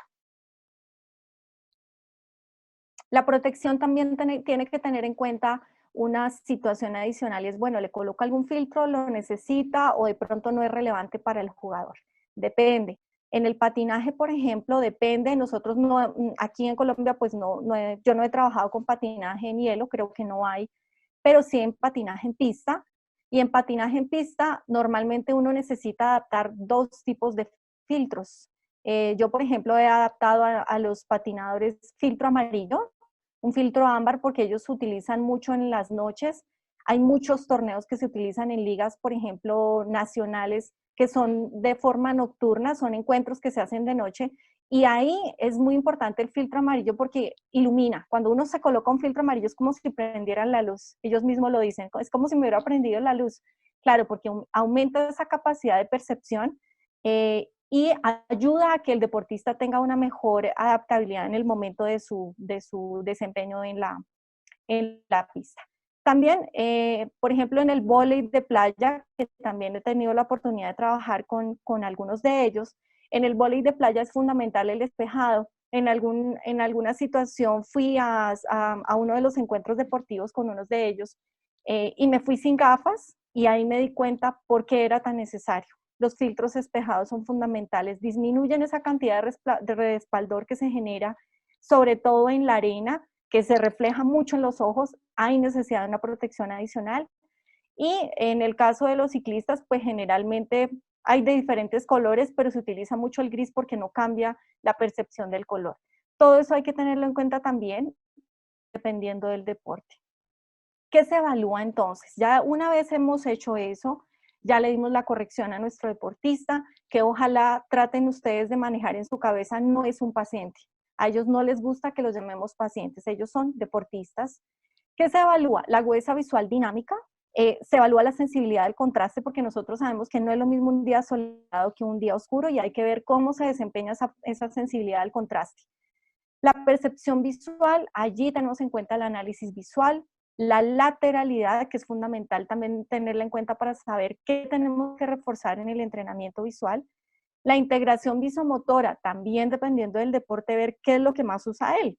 La protección también tiene que tener en cuenta una situación adicional y es, bueno, ¿le coloco algún filtro, lo necesita o de pronto no es relevante para el jugador? Depende. En el patinaje, por ejemplo, depende. Nosotros no, aquí en Colombia, pues yo no he trabajado con patinaje en hielo, creo que no hay, pero sí en patinaje en pista. Y en patinaje en pista, normalmente uno necesita adaptar dos tipos de filtros. Yo, por ejemplo, he adaptado a los patinadores filtro amarillo, un filtro ámbar, porque ellos se utilizan mucho en las noches. Hay muchos torneos que se utilizan en ligas, por ejemplo, nacionales, que son de forma nocturna, son encuentros que se hacen de noche, y ahí es muy importante el filtro amarillo porque ilumina. Cuando uno se coloca un filtro amarillo es como si prendieran la luz. Ellos mismos lo dicen, es como si me hubiera prendido la luz. Claro, porque aumenta esa capacidad de percepción y ayuda a que el deportista tenga una mejor adaptabilidad en el momento de su desempeño en la pista. También, por ejemplo, en el vóley de playa, que también he tenido la oportunidad de trabajar con algunos de ellos, en el vóley de playa es fundamental el despejado. En alguna situación fui a uno de los encuentros deportivos con unos de ellos y me fui sin gafas y ahí me di cuenta por qué era tan necesario. Los filtros despejados son fundamentales, disminuyen esa cantidad de respaldor que se genera, sobre todo en la arena, que se refleja mucho en los ojos, hay necesidad de una protección adicional. Y en el caso de los ciclistas, pues generalmente hay de diferentes colores, pero se utiliza mucho el gris porque no cambia la percepción del color. Todo eso hay que tenerlo en cuenta también, dependiendo del deporte. ¿Qué se evalúa entonces? Ya una vez hemos hecho eso, ya le dimos la corrección a nuestro deportista, que ojalá traten ustedes de manejar en su cabeza, no es un paciente. A ellos no les gusta que los llamemos pacientes, ellos son deportistas. ¿Qué se evalúa? La agudeza visual dinámica, se evalúa la sensibilidad del contraste porque nosotros sabemos que no es lo mismo un día soleado que un día oscuro y hay que ver cómo se desempeña esa sensibilidad del contraste. La percepción visual, allí tenemos en cuenta el análisis visual, la lateralidad, que es fundamental también tenerla en cuenta para saber qué tenemos que reforzar en el entrenamiento visual. La integración visomotora, también dependiendo del deporte, ver qué es lo que más usa él.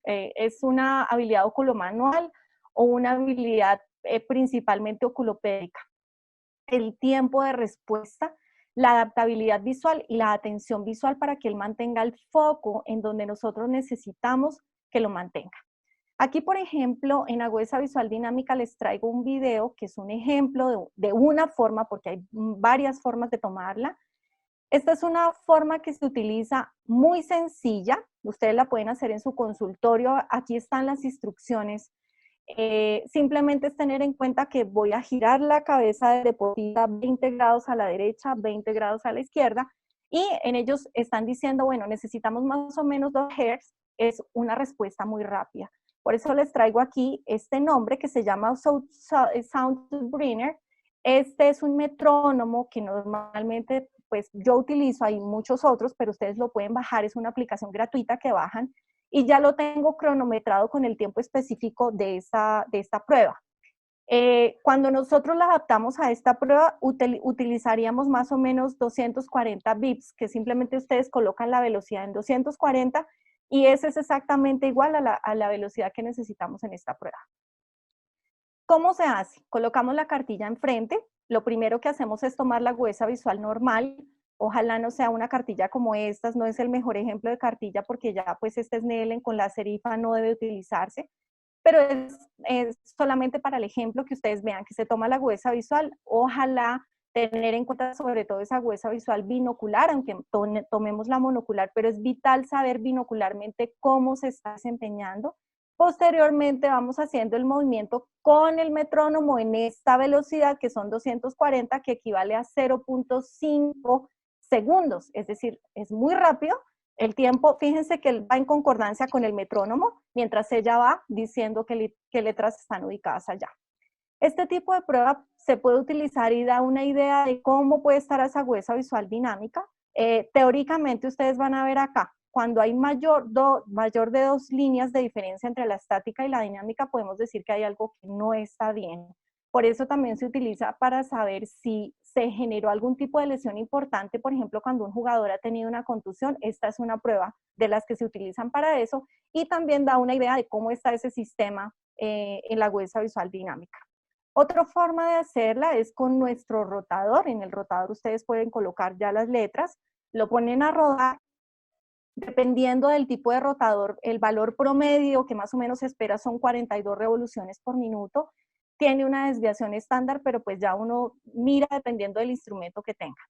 ¿Es una habilidad oculomanual o una habilidad principalmente oculopédica? El tiempo de respuesta, la adaptabilidad visual y la atención visual para que él mantenga el foco en donde nosotros necesitamos que lo mantenga. Aquí, por ejemplo, en agudeza visual dinámica les traigo un video que es un ejemplo de una forma, porque hay varias formas de tomarla. Esta es una forma que se utiliza muy sencilla, ustedes la pueden hacer en su consultorio, aquí están las instrucciones. Simplemente es tener en cuenta que voy a girar la cabeza del deportista 20 grados a la derecha, 20 grados a la izquierda, y en ellos están diciendo, bueno, necesitamos más o menos 2 Hz, es una respuesta muy rápida. Por eso les traigo aquí este nombre que se llama Soundbringer. Este es un metrónomo que normalmente pues yo utilizo, hay muchos otros, pero ustedes lo pueden bajar, es una aplicación gratuita que bajan y ya lo tengo cronometrado con el tiempo específico de esta prueba. Cuando nosotros la adaptamos a esta prueba, utilizaríamos más o menos 240 bps, que simplemente ustedes colocan la velocidad en 240 y ese es exactamente igual a la velocidad que necesitamos en esta prueba. ¿Cómo se hace? Colocamos la cartilla enfrente. Lo primero que hacemos es tomar la agudeza visual normal. Ojalá no sea una cartilla como estas, no es el mejor ejemplo de cartilla porque ya pues este Snellen con la serifa no debe utilizarse, pero es solamente para el ejemplo que ustedes vean que se toma la agudeza visual. Ojalá tener en cuenta sobre todo esa agudeza visual binocular, aunque tomemos la monocular, pero es vital saber binocularmente cómo se está desempeñando. Posteriormente vamos haciendo el movimiento con el metrónomo en esta velocidad, que son 240, que equivale a 0.5 segundos, es decir, es muy rápido. El tiempo, fíjense que va en concordancia con el metrónomo, mientras ella va diciendo qué letras están ubicadas allá. Este tipo de prueba se puede utilizar y da una idea de cómo puede estar esa agudeza visual dinámica. Teóricamente ustedes van a ver acá, cuando hay mayor de 2 líneas de diferencia entre la estática y la dinámica, podemos decir que hay algo que no está bien. Por eso también se utiliza para saber si se generó algún tipo de lesión importante, por ejemplo, cuando un jugador ha tenido una contusión, esta es una prueba de las que se utilizan para eso, y también da una idea de cómo está ese sistema en la agudeza visual dinámica. Otra forma de hacerla es con nuestro rotador. En el rotador ustedes pueden colocar ya las letras, lo ponen a rodar. Dependiendo del tipo de rotador, el valor promedio que más o menos se espera son 42 revoluciones por minuto. Tiene una desviación estándar, pero pues ya uno mira dependiendo del instrumento que tenga.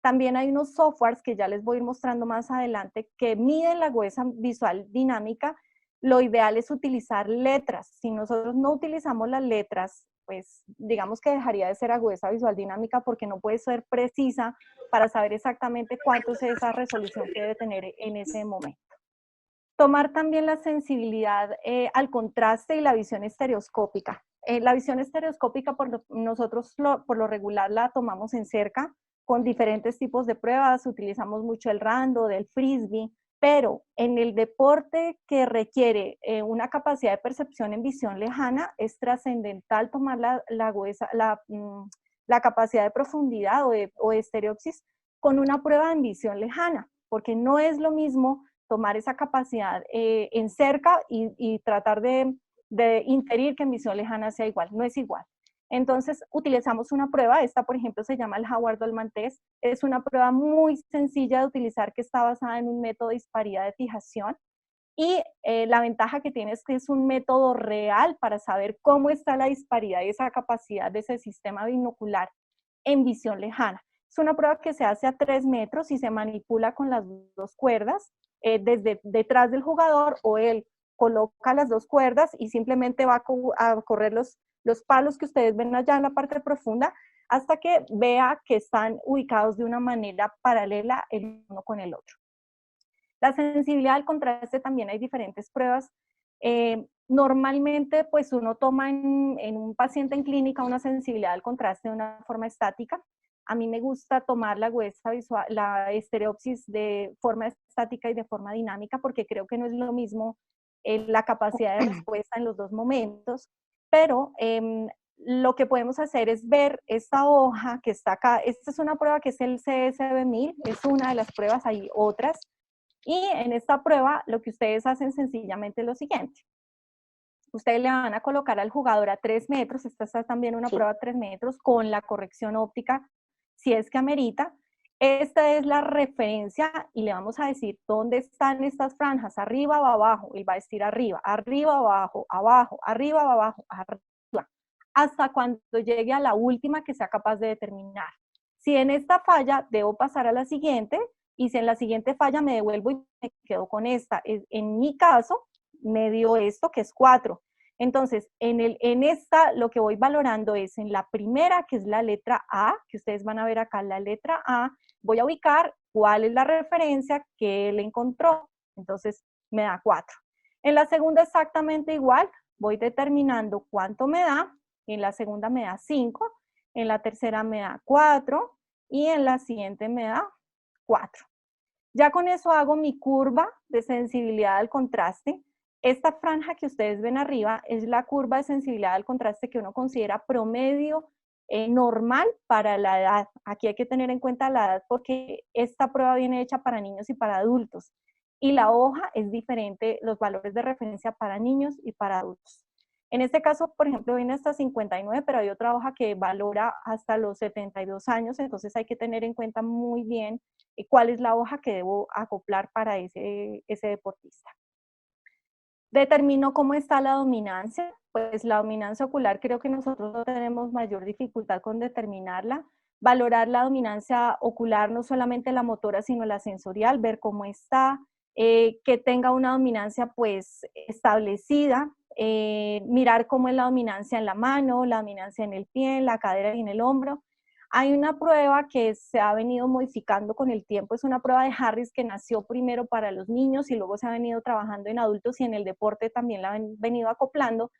También hay unos softwares que ya les voy a ir mostrando más adelante que miden la agudeza visual dinámica. Lo ideal es utilizar letras. Si nosotros no utilizamos las letras, pues digamos que dejaría de ser agudeza visual dinámica porque no puede ser precisa para saber exactamente cuánto es esa resolución que debe tener en ese momento. Tomar también la sensibilidad al contraste y la visión estereoscópica. La visión estereoscópica nosotros por lo regular la tomamos en cerca con diferentes tipos de pruebas, utilizamos mucho el rando, del frisbee, pero en el deporte que requiere una capacidad de percepción en visión lejana, es trascendental tomar la capacidad de profundidad o de estereopsis con una prueba en visión lejana, porque no es lo mismo tomar esa capacidad en cerca y tratar de inferir que en visión lejana sea igual, no es igual. Entonces utilizamos una prueba, esta por ejemplo se llama el Howard-Dolman Test, es una prueba muy sencilla de utilizar que está basada en un método de disparidad de fijación y la ventaja que tiene es que es un método real para saber cómo está la disparidad y esa capacidad de ese sistema binocular en visión lejana. Es una prueba que se hace a 3 metros y se manipula con las 2 cuerdas desde detrás del jugador, o él coloca las 2 cuerdas y simplemente va a correr los palos que ustedes ven allá en la parte profunda hasta que vea que están ubicados de una manera paralela el uno con el otro. La sensibilidad al contraste también hay diferentes pruebas. Normalmente pues uno toma en un paciente en clínica una sensibilidad al contraste de una forma estática. A mí me gusta tomar la agudeza visual, la estereopsis de forma estática y de forma dinámica porque creo que no es lo mismo la capacidad de respuesta en los 2 momentos, pero lo que podemos hacer es ver esta hoja que está acá. Esta es una prueba que es el CSV1000, es una de las pruebas, hay otras. Y en esta prueba lo que ustedes hacen sencillamente es lo siguiente. Ustedes le van a colocar al jugador a 3 metros, esta es también una prueba a 3 metros, con la corrección óptica, si es que amerita. Esta es la referencia y le vamos a decir dónde están estas franjas, arriba o abajo. Él va a decir arriba, arriba o abajo, abajo, arriba o abajo, arriba, hasta cuando llegue a la última que sea capaz de determinar. Si en esta falla, debo pasar a la siguiente, y si en la siguiente falla me devuelvo y me quedo con esta. En mi caso, me dio esto que es 4. Entonces, en esta lo que voy valorando es en la primera, que es la letra A, que ustedes van a ver acá la letra A, voy a ubicar cuál es la referencia que él encontró. Entonces, me da 4. En la segunda exactamente igual, voy determinando cuánto me da. En la segunda me da 5, en la tercera me da 4 y en la siguiente me da 4. Ya con eso hago mi curva de sensibilidad al contraste. Esta franja que ustedes ven arriba es la curva de sensibilidad al contraste que uno considera promedio normal para la edad. Aquí hay que tener en cuenta la edad porque esta prueba viene hecha para niños y para adultos. Y la hoja es diferente, los valores de referencia para niños y para adultos. En este caso, por ejemplo, viene hasta 59, pero hay otra hoja que valora hasta los 72 años, entonces hay que tener en cuenta muy bien cuál es la hoja que debo acoplar para ese deportista. Determino cómo está la dominancia. Pues la dominancia ocular creo que nosotros no tenemos mayor dificultad con determinarla. valorar la dominancia ocular, no solamente la motora, sino la sensorial, ver cómo está, que tenga una dominancia pues establecida, mirar cómo es la dominancia en la mano, la dominancia en el pie, en la cadera y en el hombro. Hay una prueba que se ha venido modificando con el tiempo, es una prueba de Harris que nació primero para los niños y luego se ha venido trabajando en adultos y en el deporte también la han venido acoplando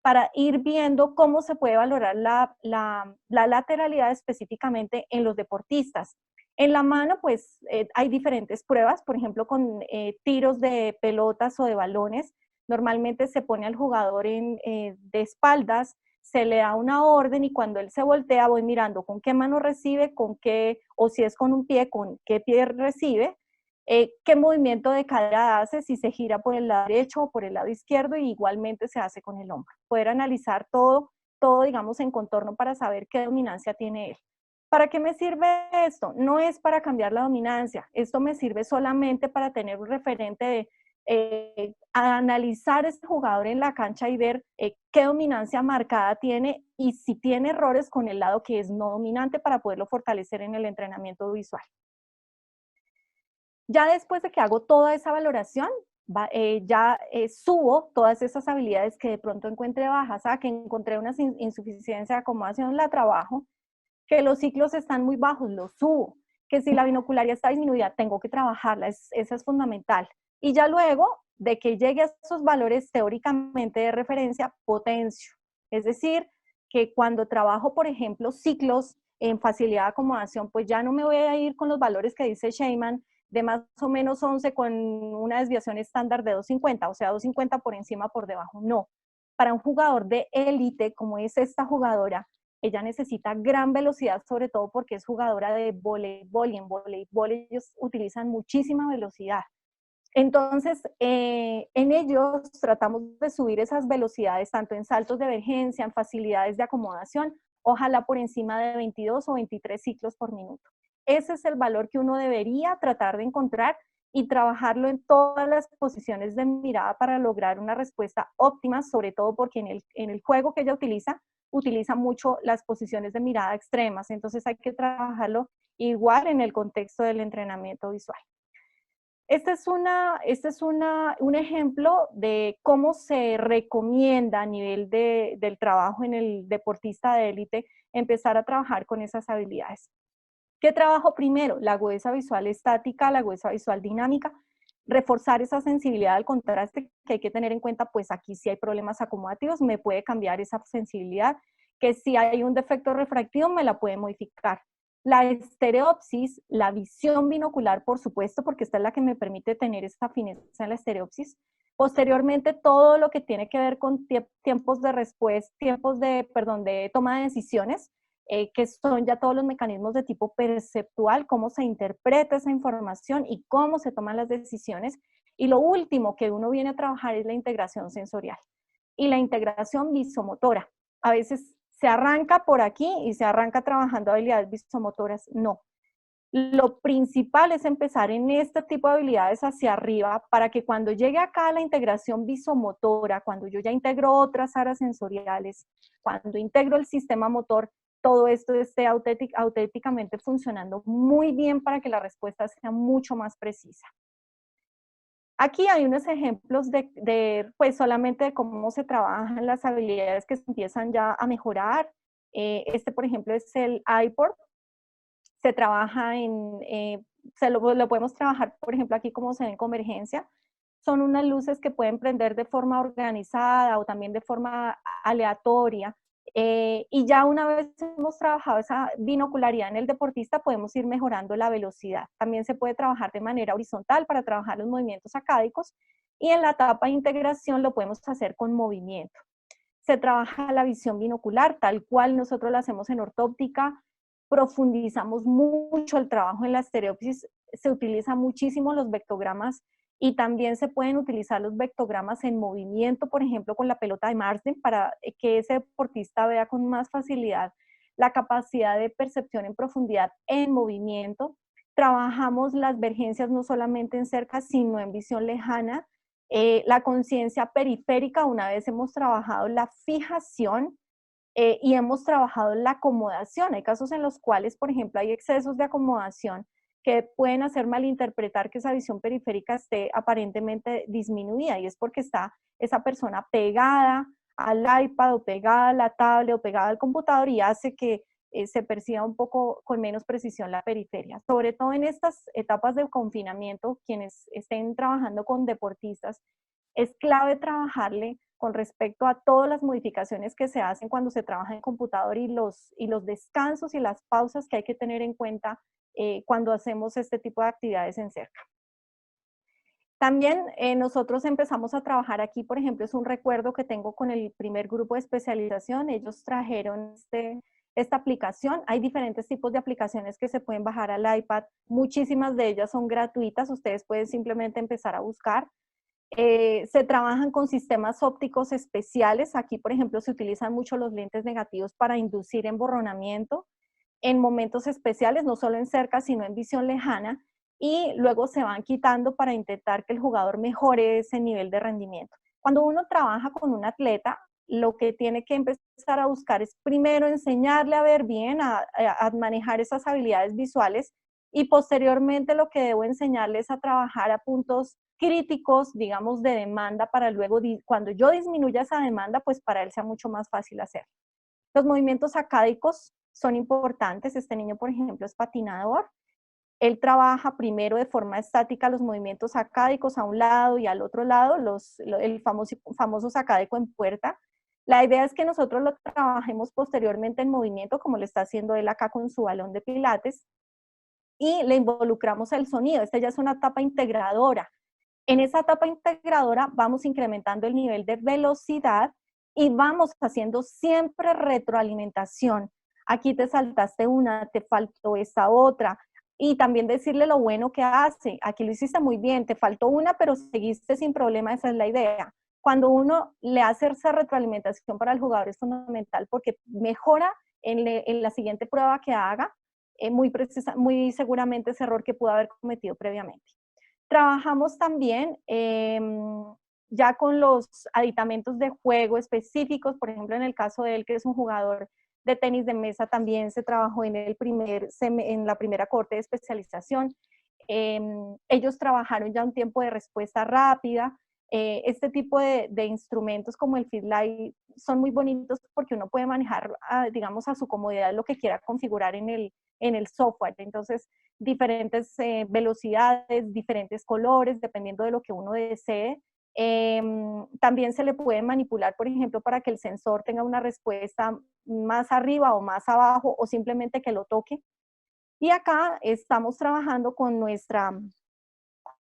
para ir viendo cómo se puede valorar la lateralidad específicamente en los deportistas. En la mano, pues hay diferentes pruebas, por ejemplo, con tiros de pelotas o de balones. Normalmente se pone al jugador de espaldas, se le da una orden y cuando él se voltea voy mirando con qué mano recibe, con qué, o si es con un pie, con qué pie recibe, qué movimiento de cadera hace, si se gira por el lado derecho o por el lado izquierdo, y igualmente se hace con el hombro. Poder analizar todo, digamos, en contorno para saber qué dominancia tiene él. ¿Para qué me sirve esto? No es para cambiar la dominancia, esto me sirve solamente para tener un referente de analizar a este jugador en la cancha y ver qué dominancia marcada tiene y si tiene errores con el lado que es no dominante para poderlo fortalecer en el entrenamiento visual. Ya después de que hago toda esa valoración, subo todas esas habilidades que de pronto encuentre bajas, que encontré una insuficiencia de acomodación, la trabajo, que los ciclos están muy bajos, los subo, que si la binocularia está disminuida, tengo que trabajarla, esa es fundamental. Y ya luego de que llegue a esos valores teóricamente de referencia, potencio. Es decir, que cuando trabajo, por ejemplo, ciclos en facilidad de acomodación, pues ya no me voy a ir con los valores que dice Sheyman, de más o menos 11 con una desviación estándar de 250, o sea, 250 por encima, por debajo, no. Para un jugador de élite, como es esta jugadora, ella necesita gran velocidad, sobre todo porque es jugadora de voleibol, y en voleibol ellos utilizan muchísima velocidad. Entonces, en ellos tratamos de subir esas velocidades, tanto en saltos de emergencia, en facilidades de acomodación, ojalá por encima de 22 o 23 ciclos por minuto. Ese es el valor que uno debería tratar de encontrar y trabajarlo en todas las posiciones de mirada para lograr una respuesta óptima, sobre todo porque en el juego que ella utiliza mucho las posiciones de mirada extremas, entonces hay que trabajarlo igual en el contexto del entrenamiento visual. Este es un ejemplo de cómo se recomienda a nivel del trabajo en el deportista de élite empezar a trabajar con esas habilidades. ¿Qué trabajo primero? La agudeza visual estática, la agudeza visual dinámica, reforzar esa sensibilidad al contraste que hay que tener en cuenta, pues aquí si hay problemas acomodativos me puede cambiar esa sensibilidad, que si hay un defecto refractivo me la puede modificar. La estereopsis, la visión binocular, por supuesto, porque esta es la que me permite tener esta fineza en la estereopsis. Posteriormente, todo lo que tiene que ver con tiempos de respuesta, de toma de decisiones, que son ya todos los mecanismos de tipo perceptual, cómo se interpreta esa información y cómo se toman las decisiones. Y lo último que uno viene a trabajar es la integración sensorial y la integración visomotora. A veces se arranca por aquí y se arranca trabajando habilidades visomotoras. No. Lo principal es empezar en este tipo de habilidades hacia arriba para que cuando llegue acá a la integración visomotora, cuando yo ya integro otras áreas sensoriales, cuando integro el sistema motor, todo esto esté auténticamente funcionando muy bien para que la respuesta sea mucho más precisa. Aquí hay unos ejemplos pues solamente de cómo se trabajan las habilidades que se empiezan ya a mejorar. Este, por ejemplo, es el iPort. Se trabaja lo podemos trabajar, por ejemplo, aquí como se ve en convergencia. Son unas luces que pueden prender de forma organizada o también de forma aleatoria. Y ya una vez hemos trabajado esa binocularidad en el deportista, podemos ir mejorando la velocidad. También se puede trabajar de manera horizontal para trabajar los movimientos acádicos y en la etapa de integración lo podemos hacer con movimiento. Se trabaja la visión binocular, tal cual nosotros la hacemos en ortóptica, profundizamos mucho el trabajo en la estereopsis, se utilizan muchísimo los vectogramas y también se pueden utilizar los vectogramas en movimiento, por ejemplo, con la pelota de Marsden, para que ese deportista vea con más facilidad la capacidad de percepción en profundidad en movimiento. Trabajamos las vergencias no solamente en cerca, sino en visión lejana. La conciencia periférica, una vez hemos trabajado la fijación, y hemos trabajado en la acomodación. Hay casos en los cuales, por ejemplo, hay excesos de acomodación que pueden hacer malinterpretar que esa visión periférica esté aparentemente disminuida, y es porque está esa persona pegada al iPad o pegada a la tablet o pegada al computador, y hace que se perciba un poco con menos precisión la periferia. Sobre todo en estas etapas de confinamiento, quienes estén trabajando con deportistas, es clave trabajarle con respecto a todas las modificaciones que se hacen cuando se trabaja en computador, y los descansos y las pausas que hay que tener en cuenta cuando hacemos este tipo de actividades en cerca. También nosotros empezamos a trabajar aquí, por ejemplo, es un recuerdo que tengo con el primer grupo de especialización. Ellos trajeron esta aplicación. Hay diferentes tipos de aplicaciones que se pueden bajar al iPad. Muchísimas de ellas son gratuitas. Ustedes pueden simplemente empezar a buscar. Se trabajan con sistemas ópticos especiales. Aquí, por ejemplo, se utilizan mucho los lentes negativos para inducir emborronamiento en momentos especiales, no solo en cerca, sino en visión lejana, y luego se van quitando para intentar que el jugador mejore ese nivel de rendimiento. Cuando uno trabaja con un atleta, lo que tiene que empezar a buscar es primero enseñarle a ver bien, a manejar esas habilidades visuales, y posteriormente lo que debo enseñarle es a trabajar a puntos críticos, digamos, de demanda, para luego, cuando yo disminuya esa demanda, pues para él sea mucho más fácil hacerlo. Los movimientos acádicos son importantes. Este niño, por ejemplo, es patinador. Él trabaja primero de forma estática los movimientos acádicos a un lado y al otro lado, el famoso sacádico en puerta. La idea es que nosotros lo trabajemos posteriormente en movimiento, como lo está haciendo él acá con su balón de pilates, y le involucramos el sonido. Esta ya es una etapa integradora. En esa etapa integradora vamos incrementando el nivel de velocidad y vamos haciendo siempre retroalimentación. Aquí te saltaste una, te faltó esta otra. Y también decirle lo bueno que hace. Aquí lo hiciste muy bien, te faltó una, pero seguiste sin problema, esa es la idea. Cuando uno le hace esa retroalimentación para el jugador es fundamental, porque mejora en la siguiente prueba que haga, muy seguramente ese error que pudo haber cometido previamente. Trabajamos también ya con los aditamentos de juego específicos. Por ejemplo, en el caso de él, que es un jugador de tenis de mesa, también se trabajó en la primera corte de especialización. Ellos trabajaron ya un tiempo de respuesta rápida. Este tipo de instrumentos como el FitLight son muy bonitos porque uno puede manejar, digamos, a su comodidad lo que quiera configurar en el software. Entonces, diferentes velocidades, diferentes colores, dependiendo de lo que uno desee. También se le puede manipular, por ejemplo, para que el sensor tenga una respuesta más arriba o más abajo, o simplemente que lo toque. Y acá estamos trabajando con nuestra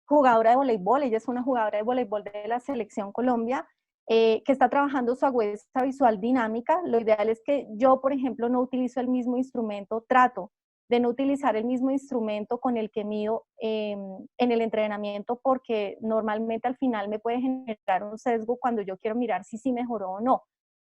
jugadora de voleibol. Ella es una jugadora de voleibol de la Selección Colombia, que está trabajando su agudeza visual dinámica. Lo ideal es que yo, por ejemplo, no utilizo el mismo instrumento, trato de no utilizar el mismo instrumento con el que mido en el entrenamiento, porque normalmente al final me puede generar un sesgo cuando yo quiero mirar si sí mejoró o no.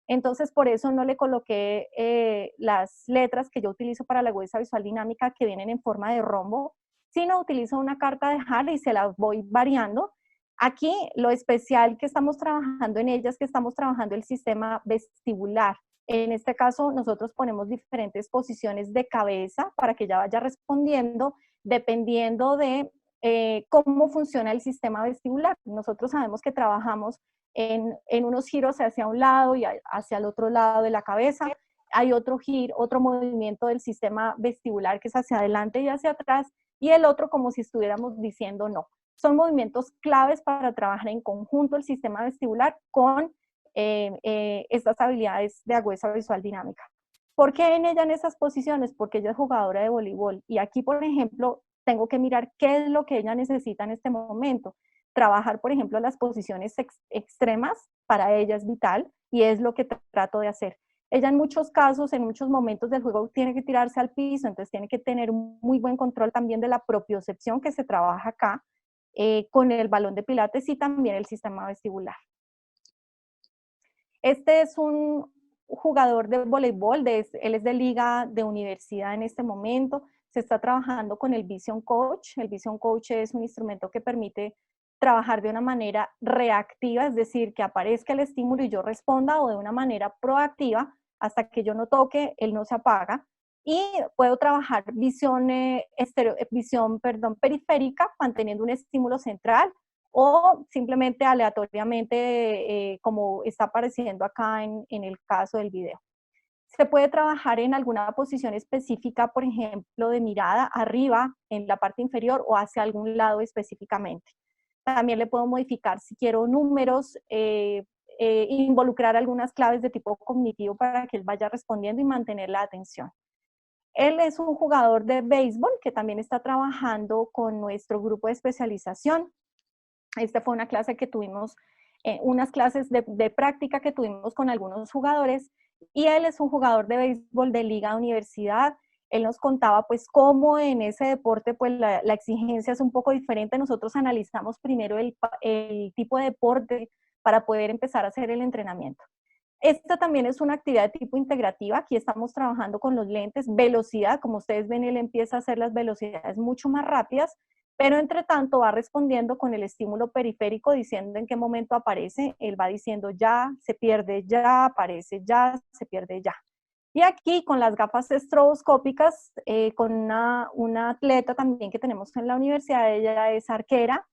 Entonces, por eso no le coloqué las letras que yo utilizo para la agudeza visual dinámica, que vienen en forma de rombo, sino utilizo una carta de Hall y se las voy variando. Aquí lo especial que estamos trabajando en ellas es que estamos trabajando el sistema vestibular. En este caso, nosotros ponemos diferentes posiciones de cabeza para que ella vaya respondiendo dependiendo de cómo funciona el sistema vestibular. Nosotros sabemos que trabajamos en unos giros hacia un lado y hacia el otro lado de la cabeza. Hay otro giro, otro movimiento del sistema vestibular que es hacia adelante y hacia atrás, y el otro como si estuviéramos diciendo no. Son movimientos claves para trabajar en conjunto el sistema vestibular con estas habilidades de agudeza visual dinámica. ¿Por qué en ella en esas posiciones? Porque ella es jugadora de voleibol, y aquí, por ejemplo, tengo que mirar qué es lo que ella necesita en este momento. Trabajar, por ejemplo, las posiciones extremas para ella es vital, y es lo que trato de hacer. Ella en muchos casos, en muchos momentos del juego, tiene que tirarse al piso, entonces tiene que tener un muy buen control también de la propiocepción que se trabaja acá con el balón de pilates y también el sistema vestibular. Este es un jugador de voleibol, él es de liga de universidad en este momento. Se está trabajando con el Vision Coach. El Vision Coach es un instrumento que permite trabajar de una manera reactiva, es decir, que aparezca el estímulo y yo responda, o de una manera proactiva, hasta que yo no toque, él no se apaga. Y puedo trabajar visión, periférica, manteniendo un estímulo central, o simplemente aleatoriamente, como está apareciendo acá en el caso del video. Se puede trabajar en alguna posición específica, por ejemplo, de mirada arriba, en la parte inferior, o hacia algún lado específicamente. También le puedo modificar si quiero números, involucrar algunas claves de tipo cognitivo para que él vaya respondiendo y mantener la atención. Él es un jugador de béisbol que también está trabajando con nuestro grupo de especialización. Esta fue una clase que tuvimos, unas clases de práctica que tuvimos con algunos jugadores, y él es un jugador de béisbol de liga universidad. Él nos contaba pues cómo en ese deporte pues la exigencia es un poco diferente. Nosotros analizamos primero el tipo de deporte para poder empezar a hacer el entrenamiento. Esta también es una actividad de tipo integrativa. Aquí estamos trabajando con los lentes, velocidad, como ustedes ven, él empieza a hacer las velocidades mucho más rápidas, pero entre tanto va respondiendo con el estímulo periférico, diciendo en qué momento aparece. Él va diciendo ya, se pierde ya, aparece ya, se pierde ya. Y aquí con las gafas estroboscópicas, con una atleta también que tenemos en la universidad, ella es arquera.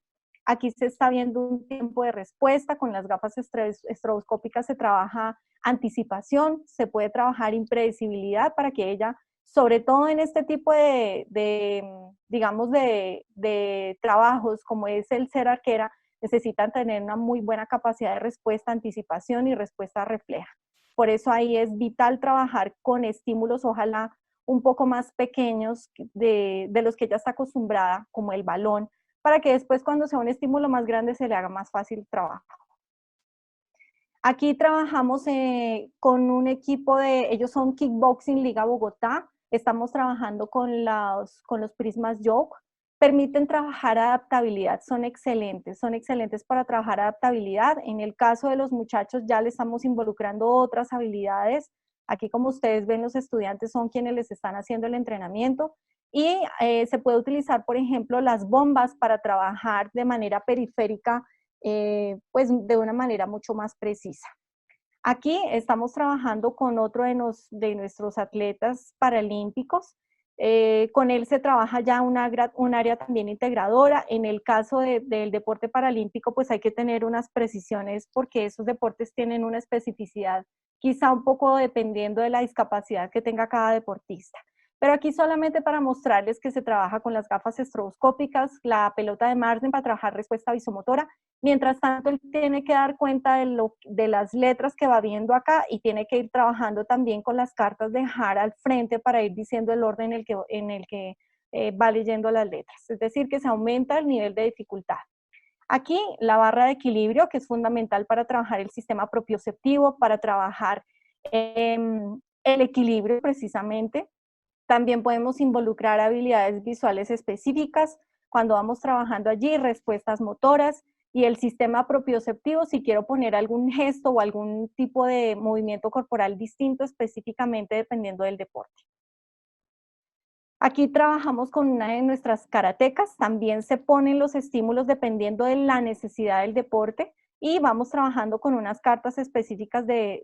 Aquí se está viendo un tiempo de respuesta. Con las gafas estroboscópicas se trabaja anticipación, se puede trabajar impredecibilidad para que ella, sobre todo en este tipo digamos, de trabajos como es el ser arquera, necesitan tener una muy buena capacidad de respuesta, anticipación y respuesta refleja. Por eso ahí es vital trabajar con estímulos, ojalá un poco más pequeños de los que ella está acostumbrada, como el balón, para que después cuando sea un estímulo más grande se le haga más fácil el trabajo. Aquí trabajamos con un equipo ellos son Kickboxing Liga Bogotá. Estamos trabajando con los prismas Yoke. Permiten trabajar adaptabilidad, son excelentes para trabajar adaptabilidad. En el caso de los muchachos ya le estamos involucrando otras habilidades. Aquí, como ustedes ven, los estudiantes son quienes les están haciendo el entrenamiento. Y se puede utilizar, por ejemplo, las bombas para trabajar de manera periférica, pues de una manera mucho más precisa. Aquí estamos trabajando con otro de nuestros atletas paralímpicos. Con él se trabaja ya un área también integradora. En el caso del deporte paralímpico, pues hay que tener unas precisiones porque esos deportes tienen una especificidad, quizá un poco dependiendo de la discapacidad que tenga cada deportista. Pero aquí solamente para mostrarles que se trabaja con las gafas estroboscópicas, la pelota de Marden para trabajar respuesta visomotora. Mientras tanto, él tiene que dar cuenta de las letras que va viendo acá y tiene que ir trabajando también con las cartas de Hara al frente para ir diciendo el orden en el que va leyendo las letras. Es decir, que se aumenta el nivel de dificultad. Aquí la barra de equilibrio, que es fundamental para trabajar el sistema propioceptivo, para trabajar el equilibrio precisamente. También podemos involucrar habilidades visuales específicas cuando vamos trabajando allí, respuestas motoras y el sistema propioceptivo si quiero poner algún gesto o algún tipo de movimiento corporal distinto específicamente dependiendo del deporte. Aquí trabajamos con una de nuestras karatecas, también se ponen los estímulos dependiendo de la necesidad del deporte y vamos trabajando con unas cartas específicas de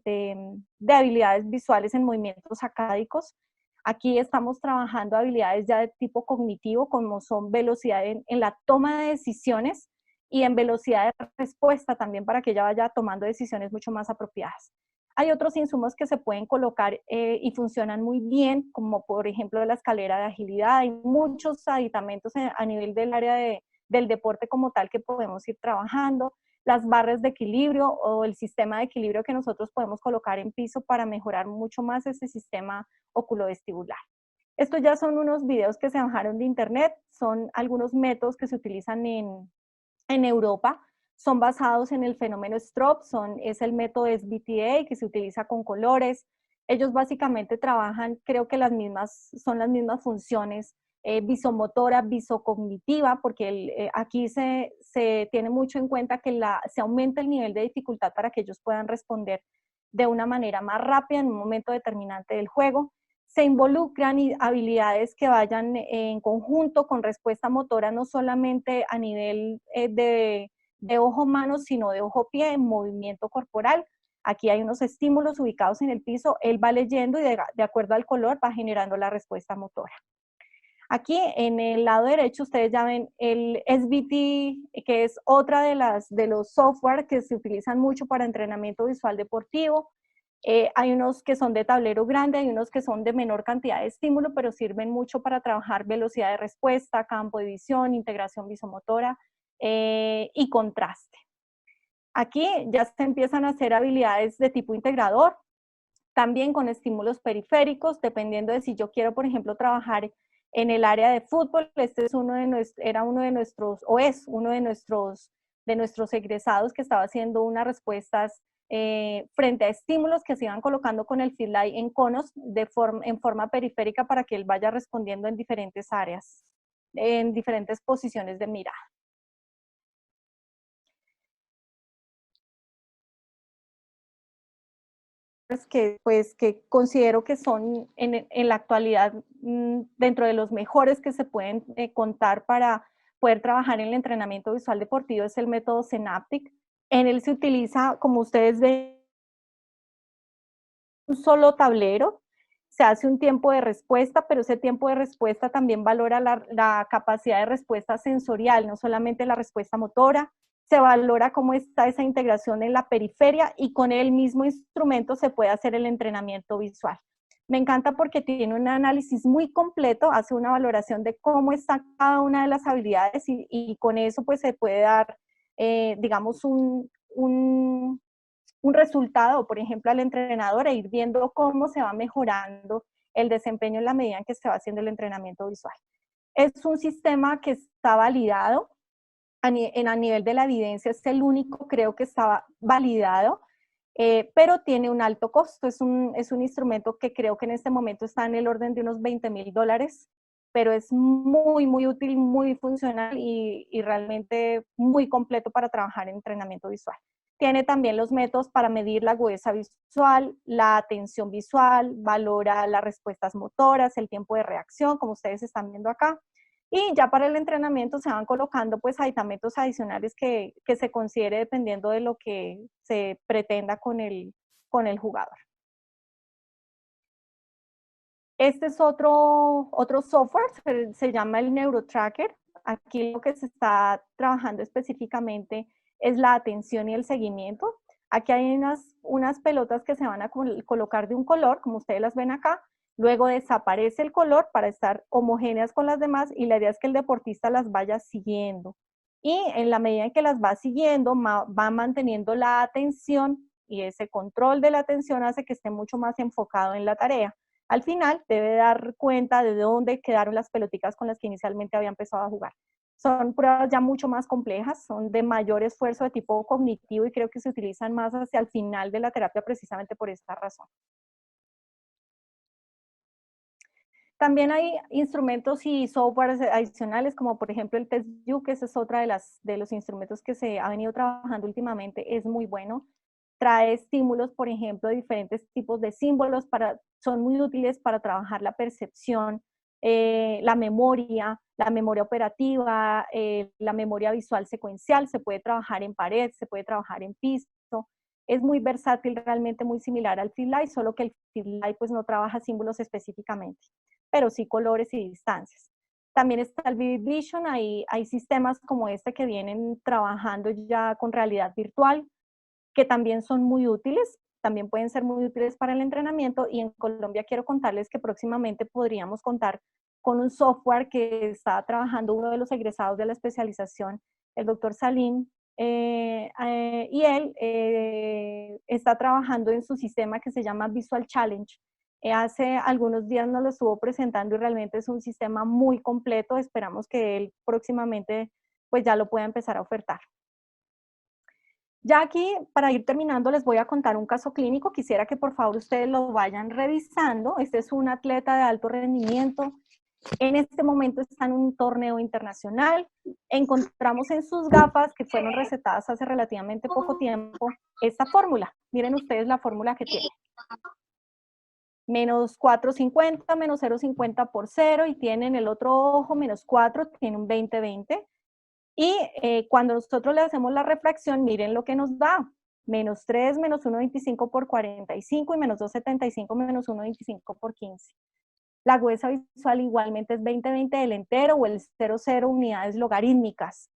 habilidades visuales en movimientos sacádicos. Aquí estamos trabajando habilidades ya de tipo cognitivo, como son velocidad en la toma de decisiones y en velocidad de respuesta también para que ella vaya tomando decisiones mucho más apropiadas. Hay otros insumos que se pueden colocar y funcionan muy bien, como por ejemplo la escalera de agilidad. Hay muchos aditamentos a nivel del área del deporte como tal que podemos ir trabajando. Las barras de equilibrio o el sistema de equilibrio que nosotros podemos colocar en piso para mejorar mucho más ese sistema oculovestibular. Estos ya son unos videos que se bajaron de internet, son algunos métodos que se utilizan en Europa, son basados en el fenómeno Stroop, es el método SBTA que se utiliza con colores. Ellos básicamente trabajan, creo que son las mismas funciones, visomotora, visocognitiva, porque aquí se tiene mucho en cuenta que se aumenta el nivel de dificultad para que ellos puedan responder de una manera más rápida en un momento determinante del juego. Se involucran habilidades que vayan en conjunto con respuesta motora, no solamente a nivel de ojo-mano, sino de ojo-pie en movimiento corporal. Aquí hay unos estímulos ubicados en el piso, él va leyendo y de acuerdo al color va generando la respuesta motora. Aquí en el lado derecho ustedes ya ven el SBT, que es otra de los software que se utilizan mucho para entrenamiento visual deportivo. Hay unos que son de tablero grande, hay unos que son de menor cantidad de estímulo, pero sirven mucho para trabajar velocidad de respuesta, campo de visión, integración visomotora y contraste. Aquí ya se empiezan a hacer habilidades de tipo integrador, también con estímulos periféricos, dependiendo de si yo quiero, por ejemplo, trabajar en el área de fútbol. Este es era uno de nuestros, o es uno de nuestros egresados que estaba haciendo unas respuestas frente a estímulos que se iban colocando con el field light en conos en forma periférica para que él vaya respondiendo en diferentes áreas, en diferentes posiciones de mirada. Que considero que son en la actualidad dentro de los mejores que se pueden contar para poder trabajar en el entrenamiento visual deportivo es el método Synaptic. En él se utiliza, como ustedes ven, un solo tablero, se hace un tiempo de respuesta, pero ese tiempo de respuesta también valora la capacidad de respuesta sensorial, no solamente la respuesta motora. Se valora cómo está esa integración en la periferia y con el mismo instrumento se puede hacer el entrenamiento visual. Me encanta porque tiene un análisis muy completo, hace una valoración de cómo está cada una de las habilidades y con eso pues se puede dar, digamos, un resultado, por ejemplo, al entrenador e ir viendo cómo se va mejorando el desempeño en la medida en que se va haciendo el entrenamiento visual. Es un sistema que está validado, a nivel de la evidencia es el único, creo que está validado, pero tiene un alto costo. Es un instrumento que creo que en este momento está en el orden de unos $20,000, pero es muy, muy útil, muy funcional y realmente muy completo para trabajar en entrenamiento visual. Tiene también los métodos para medir la agudeza visual, la atención visual, valora las respuestas motoras, el tiempo de reacción, como ustedes están viendo acá. Y ya para el entrenamiento se van colocando pues aditamentos adicionales que se considere dependiendo de lo que se pretenda con el jugador. Este es otro software, se llama el NeuroTracker. Aquí lo que se está trabajando específicamente es la atención y el seguimiento. Aquí hay unas pelotas que se van a colocar de un color, como ustedes las ven acá. Luego desaparece el color para estar homogéneas con las demás y la idea es que el deportista las vaya siguiendo. Y en la medida en que las va siguiendo, va manteniendo la atención y ese control de la atención hace que esté mucho más enfocado en la tarea. Al final debe dar cuenta de dónde quedaron las pelotitas con las que inicialmente había empezado a jugar. Son pruebas ya mucho más complejas, son de mayor esfuerzo de tipo cognitivo y creo que se utilizan más hacia el final de la terapia precisamente por esta razón. También hay instrumentos y softwares adicionales, como por ejemplo el TestView, que ese es otra de los instrumentos que se ha venido trabajando últimamente, es muy bueno. Trae estímulos, por ejemplo, de diferentes tipos de símbolos, son muy útiles para trabajar la percepción, la memoria operativa, la memoria visual secuencial, se puede trabajar en pared, se puede trabajar en piso. Es muy versátil, realmente muy similar al Field Light, solo que el Field Light pues no trabaja símbolos específicamente, pero sí colores y distancias. También está el Vivid Vision, hay sistemas como este que vienen trabajando ya con realidad virtual, que también son muy útiles, también pueden ser muy útiles para el entrenamiento, y en Colombia quiero contarles que próximamente podríamos contar con un software que está trabajando uno de los egresados de la especialización, el doctor Salim, y él está trabajando en su sistema que se llama Visual Challenge. Hace algunos días nos lo estuvo presentando y realmente es un sistema muy completo, esperamos que él próximamente pues ya lo pueda empezar a ofertar. Ya aquí, para ir terminando, les voy a contar un caso clínico. Quisiera que por favor ustedes lo vayan revisando. Este es un atleta de alto rendimiento. En este momento está en un torneo internacional. Encontramos en sus gafas, que fueron recetadas hace relativamente poco tiempo, esta fórmula. Miren ustedes la fórmula que tiene. Menos 450, menos 0,50 por 0, y tienen el otro ojo, menos 4, tiene un 20-20. Y cuando nosotros le hacemos la refracción, miren lo que nos da. menos 3 menos 1,25 por 45 y menos 2,75 menos 1,25 por 15. La agudeza visual igualmente es 20/20 del entero o el 0,0 unidades logarítmicas.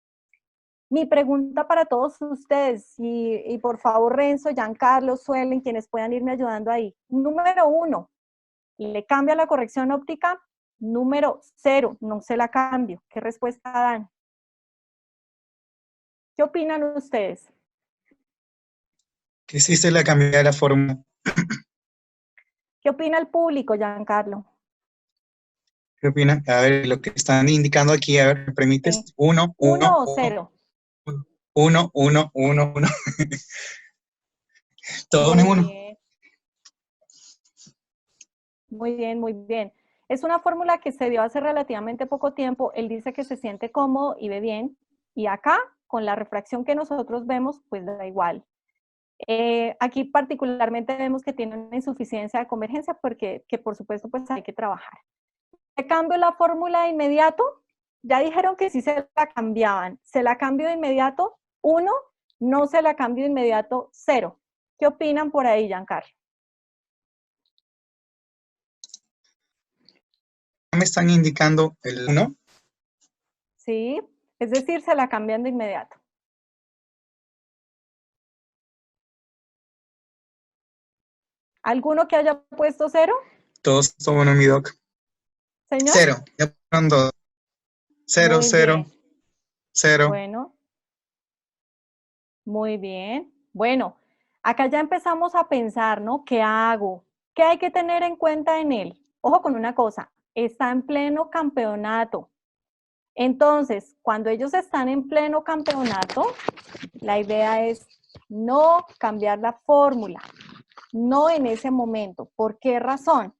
Mi pregunta para todos ustedes, y por favor Renzo, Giancarlo, Suelen, quienes puedan irme ayudando ahí. Número 1, ¿le cambia la corrección óptica? Número 0, no se la cambio. ¿Qué respuesta dan? ¿Qué opinan ustedes?
Que sí se le cambió la fórmula.
¿Qué opina el público, Giancarlo?
¿Qué opinan? A ver, lo que están indicando aquí, a ver, ¿me permites?
Sí.
1,
1
1,
o 0.
1, 1, 1, 1. Todo en
Muy
1.
bien. Muy bien, muy bien. Es una fórmula que se dio hace relativamente poco tiempo. Él dice que se siente cómodo y ve bien. Y acá, con la refracción que nosotros vemos, pues da igual. Aquí particularmente vemos que tiene una insuficiencia de convergencia porque por supuesto pues hay que trabajar. ¿Le cambio la fórmula de inmediato? Ya dijeron que sí se la cambiaban. ¿Se la cambio de inmediato? 1, no se la cambio de inmediato, 0. ¿Qué opinan por ahí, Giancarlo?
Me están indicando el 1.
Sí, es decir, se la cambian de inmediato. ¿Alguno que haya puesto 0?
Todos son 1, mi doc.
Señor.
0. Ya fueron 2. 0,
Muy
0,
bien.
0.
Bueno, muy bien. Bueno, acá ya empezamos a pensar, ¿no? ¿Qué hago? ¿Qué hay que tener en cuenta en él? Ojo con una cosa, está en pleno campeonato. Entonces, cuando ellos están en pleno campeonato, la idea es no cambiar la fórmula, no en ese momento. ¿Por qué razón?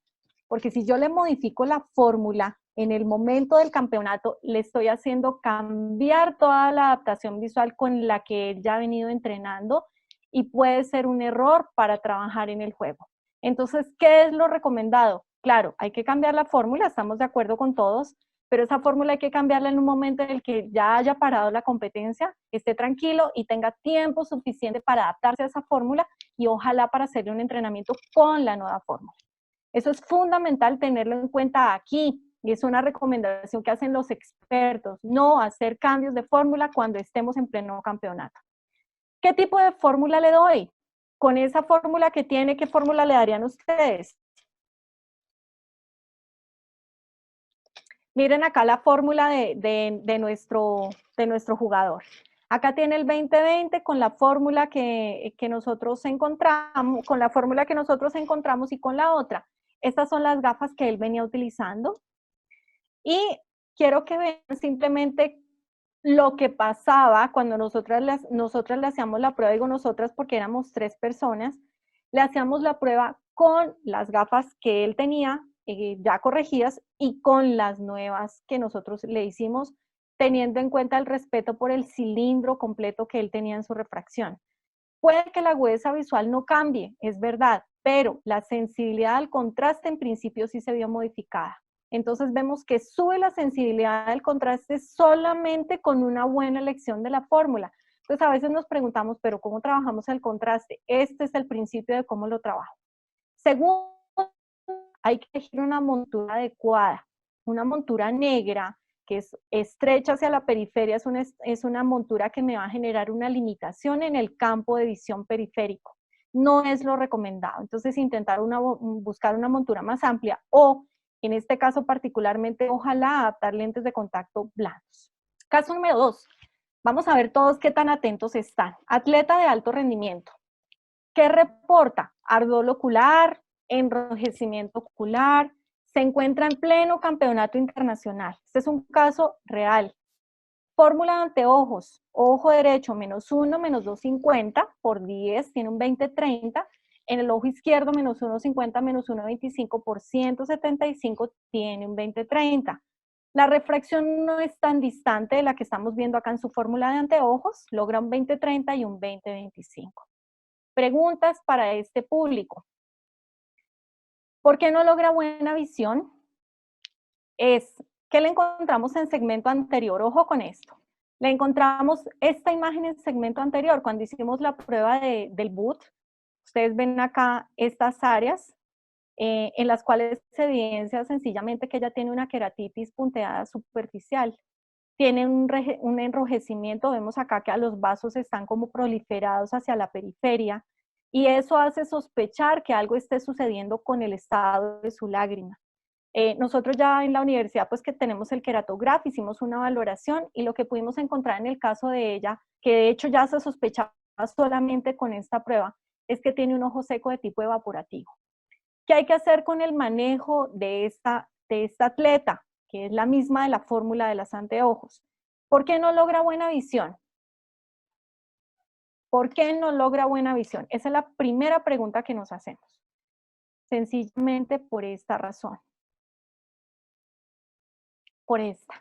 Porque si yo le modifico la fórmula en el momento del campeonato, le estoy haciendo cambiar toda la adaptación visual con la que él ya ha venido entrenando y puede ser un error para trabajar en el juego. Entonces, ¿qué es lo recomendado? Claro, hay que cambiar la fórmula, estamos de acuerdo con todos, pero esa fórmula hay que cambiarla en un momento en el que ya haya parado la competencia, esté tranquilo y tenga tiempo suficiente para adaptarse a esa fórmula y ojalá para hacerle un entrenamiento con la nueva fórmula. Eso es fundamental tenerlo en cuenta aquí y es una recomendación que hacen los expertos, no hacer cambios de fórmula cuando estemos en pleno campeonato. ¿Qué tipo de fórmula le doy? Con esa fórmula que tiene, ¿qué fórmula le darían ustedes? Miren acá la fórmula de nuestro jugador. Acá tiene el 20/20 con la fórmula que nosotros encontramos, con la fórmula que nosotros encontramos y con la otra. Estas son las gafas que él venía utilizando. Y quiero que vean simplemente lo que pasaba cuando nosotras le hacíamos la prueba, digo nosotras porque éramos 3 personas, le hacíamos la prueba con las gafas que él tenía ya corregidas y con las nuevas que nosotros le hicimos, teniendo en cuenta el respeto por el cilindro completo que él tenía en su refracción. Puede que la agudeza visual no cambie, es verdad, pero la sensibilidad al contraste en principio sí se vio modificada. Entonces vemos que sube la sensibilidad al contraste solamente con una buena elección de la fórmula. Entonces a veces nos preguntamos, pero ¿cómo trabajamos el contraste? Este es el principio de cómo lo trabajo. Segundo, hay que elegir una montura adecuada, una montura negra que es estrecha hacia la periferia, es una montura que me va a generar una limitación en el campo de visión periférico. No es lo recomendado. Entonces, intentar buscar una montura más amplia o, en este caso particularmente, ojalá adaptar lentes de contacto blandos. Caso número 2. Vamos a ver todos qué tan atentos están. Atleta de alto rendimiento. ¿Qué reporta? Ardor ocular, enrojecimiento ocular, se encuentra en pleno campeonato internacional. Este es un caso real. Fórmula de anteojos, ojo derecho, -1, -250 por 10, tiene un 20/30. En el ojo izquierdo, -150, -125 por 175, tiene un 20/30. La refracción no es tan distante de la que estamos viendo acá en su fórmula de anteojos, logra un 20/30 y un 20/25. Preguntas para este público. ¿Por qué no logra buena visión? ¿Qué le encontramos en segmento anterior? Ojo con esto. Le encontramos esta imagen en el segmento anterior, cuando hicimos la prueba del boot. Ustedes ven acá estas áreas en las cuales se evidencia sencillamente que ella tiene una queratitis punteada superficial. Tiene un enrojecimiento, vemos acá que a los vasos están como proliferados hacia la periferia, y eso hace sospechar que algo esté sucediendo con el estado de su lágrima. Nosotros ya en la universidad, pues que tenemos el queratograph, hicimos una valoración y lo que pudimos encontrar en el caso de ella, que de hecho ya se sospechaba solamente con esta prueba, es que tiene un ojo seco de tipo evaporativo. ¿Qué hay que hacer con el manejo de esta atleta, que es la misma de la fórmula de los anteojos? ¿Por qué no logra buena visión? ¿Por qué no logra buena visión? Esa es la primera pregunta que nos hacemos. Sencillamente por esta razón. Por esta.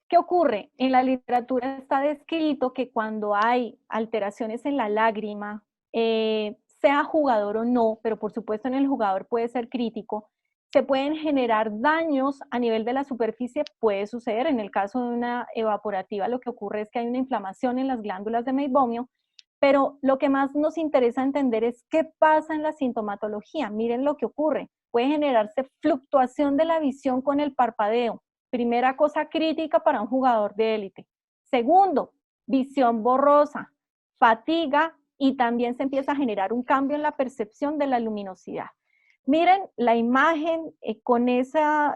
¿Qué ocurre? En la literatura está descrito que cuando hay alteraciones en la lágrima, sea jugador o no, pero por supuesto en el jugador puede ser crítico, se pueden generar daños a nivel de la superficie, puede suceder. En el caso de una evaporativa, lo que ocurre es que hay una inflamación en las glándulas de meibomio, pero lo que más nos interesa entender es qué pasa en la sintomatología. Miren lo que ocurre. Puede generarse fluctuación de la visión con el parpadeo. Primera cosa crítica para un jugador de élite. Segundo, visión borrosa, fatiga, y también se empieza a generar un cambio en la percepción de la luminosidad. Miren la imagen con esa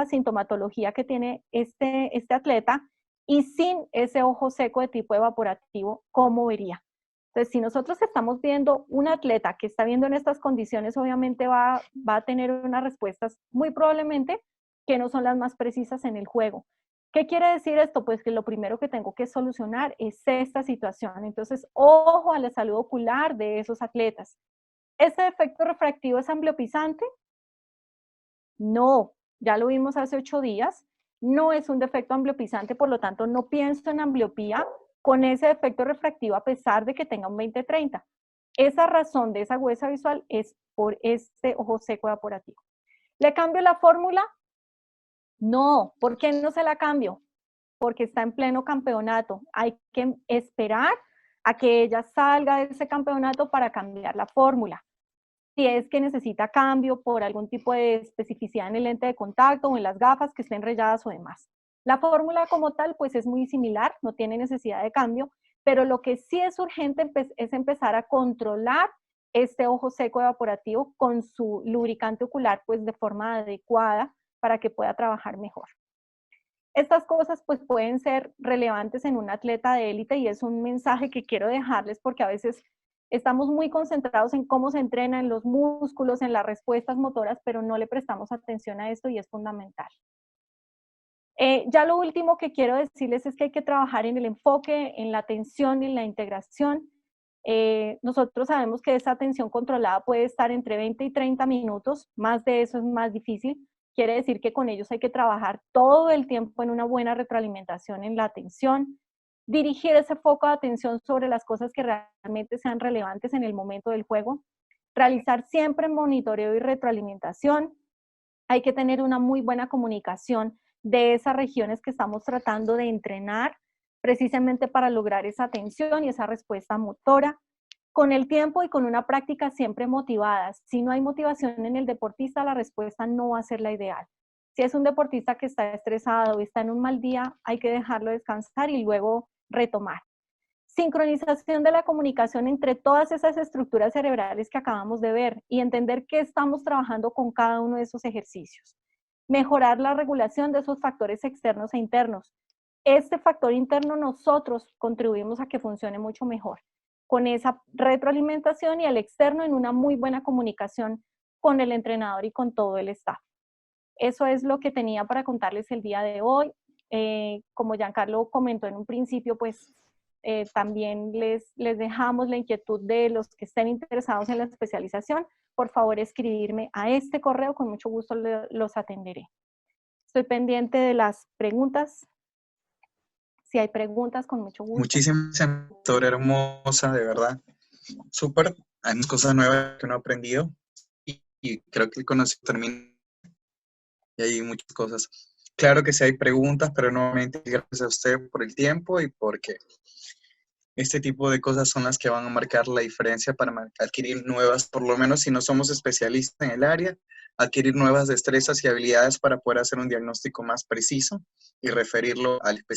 sintomatología que tiene este atleta y sin ese ojo seco de tipo evaporativo, ¿cómo vería? Entonces, si nosotros estamos viendo un atleta que está viendo en estas condiciones, obviamente va a tener unas respuestas muy probablemente que no son las más precisas en el juego. ¿Qué quiere decir esto? Pues que lo primero que tengo que solucionar es esta situación. Entonces, ojo a la salud ocular de esos atletas. ¿Ese efecto refractivo es amblyopizante? No, ya lo vimos hace 8 días. No es un defecto amblyopizante, por lo tanto, no pienso en ambliopía con ese efecto refractivo a pesar de que tenga un 20-30. Esa razón de esa agudeza visual es por este ojo seco evaporativo. ¿Le cambio la fórmula? No. ¿Por qué no se la cambio? Porque está en pleno campeonato. Hay que esperar a que ella salga de ese campeonato para cambiar la fórmula. Si es que necesita cambio por algún tipo de especificidad en el lente de contacto o en las gafas que estén rayadas o demás. La fórmula como tal pues es muy similar, no tiene necesidad de cambio, pero lo que sí es urgente es empezar a controlar este ojo seco evaporativo con su lubricante ocular pues de forma adecuada para que pueda trabajar mejor. Estas cosas pues pueden ser relevantes en un atleta de élite y es un mensaje que quiero dejarles porque a veces estamos muy concentrados en cómo se entrena, en los músculos, en las respuestas motoras, pero no le prestamos atención a esto y es fundamental. Ya lo último que quiero decirles es que hay que trabajar en el enfoque, en la atención y en la integración. Nosotros sabemos que esa atención controlada puede estar entre 20 y 30 minutos, más de eso es más difícil. Quiere decir que con ellos hay que trabajar todo el tiempo en una buena retroalimentación en la atención, dirigir ese foco de atención sobre las cosas que realmente sean relevantes en el momento del juego, realizar siempre monitoreo y retroalimentación. Hay que tener una muy buena comunicación de esas regiones que estamos tratando de entrenar precisamente para lograr esa atención y esa respuesta motora. Con el tiempo y con una práctica siempre motivada. Si no hay motivación en el deportista, la respuesta no va a ser la ideal. Si es un deportista que está estresado y está en un mal día, hay que dejarlo descansar y luego retomar. Sincronización de la comunicación entre todas esas estructuras cerebrales que acabamos de ver y entender qué estamos trabajando con cada uno de esos ejercicios. Mejorar la regulación de esos factores externos e internos. Este factor interno nosotros contribuimos a que funcione mucho mejor con esa retroalimentación y el externo en una muy buena comunicación con el entrenador y con todo el staff. Eso es lo que tenía para contarles el día de hoy. Como Giancarlo comentó en un principio, pues también les dejamos la inquietud de los que estén interesados en la especialización. Por favor, escribirme a este correo, con mucho gusto los atenderé. Estoy pendiente de las preguntas. Si hay preguntas, con mucho gusto.
Muchísimas gracias, doctora hermosa, de verdad. Súper, hay muchas cosas nuevas que uno ha aprendido y creo que el conocimiento termina y hay muchas cosas. Claro que sí hay preguntas, pero nuevamente gracias a usted por el tiempo y porque este tipo de cosas son las que van a marcar la diferencia para adquirir nuevas, por lo menos si no somos especialistas en el área, adquirir nuevas destrezas y habilidades para poder hacer un diagnóstico más preciso y referirlo al especialista.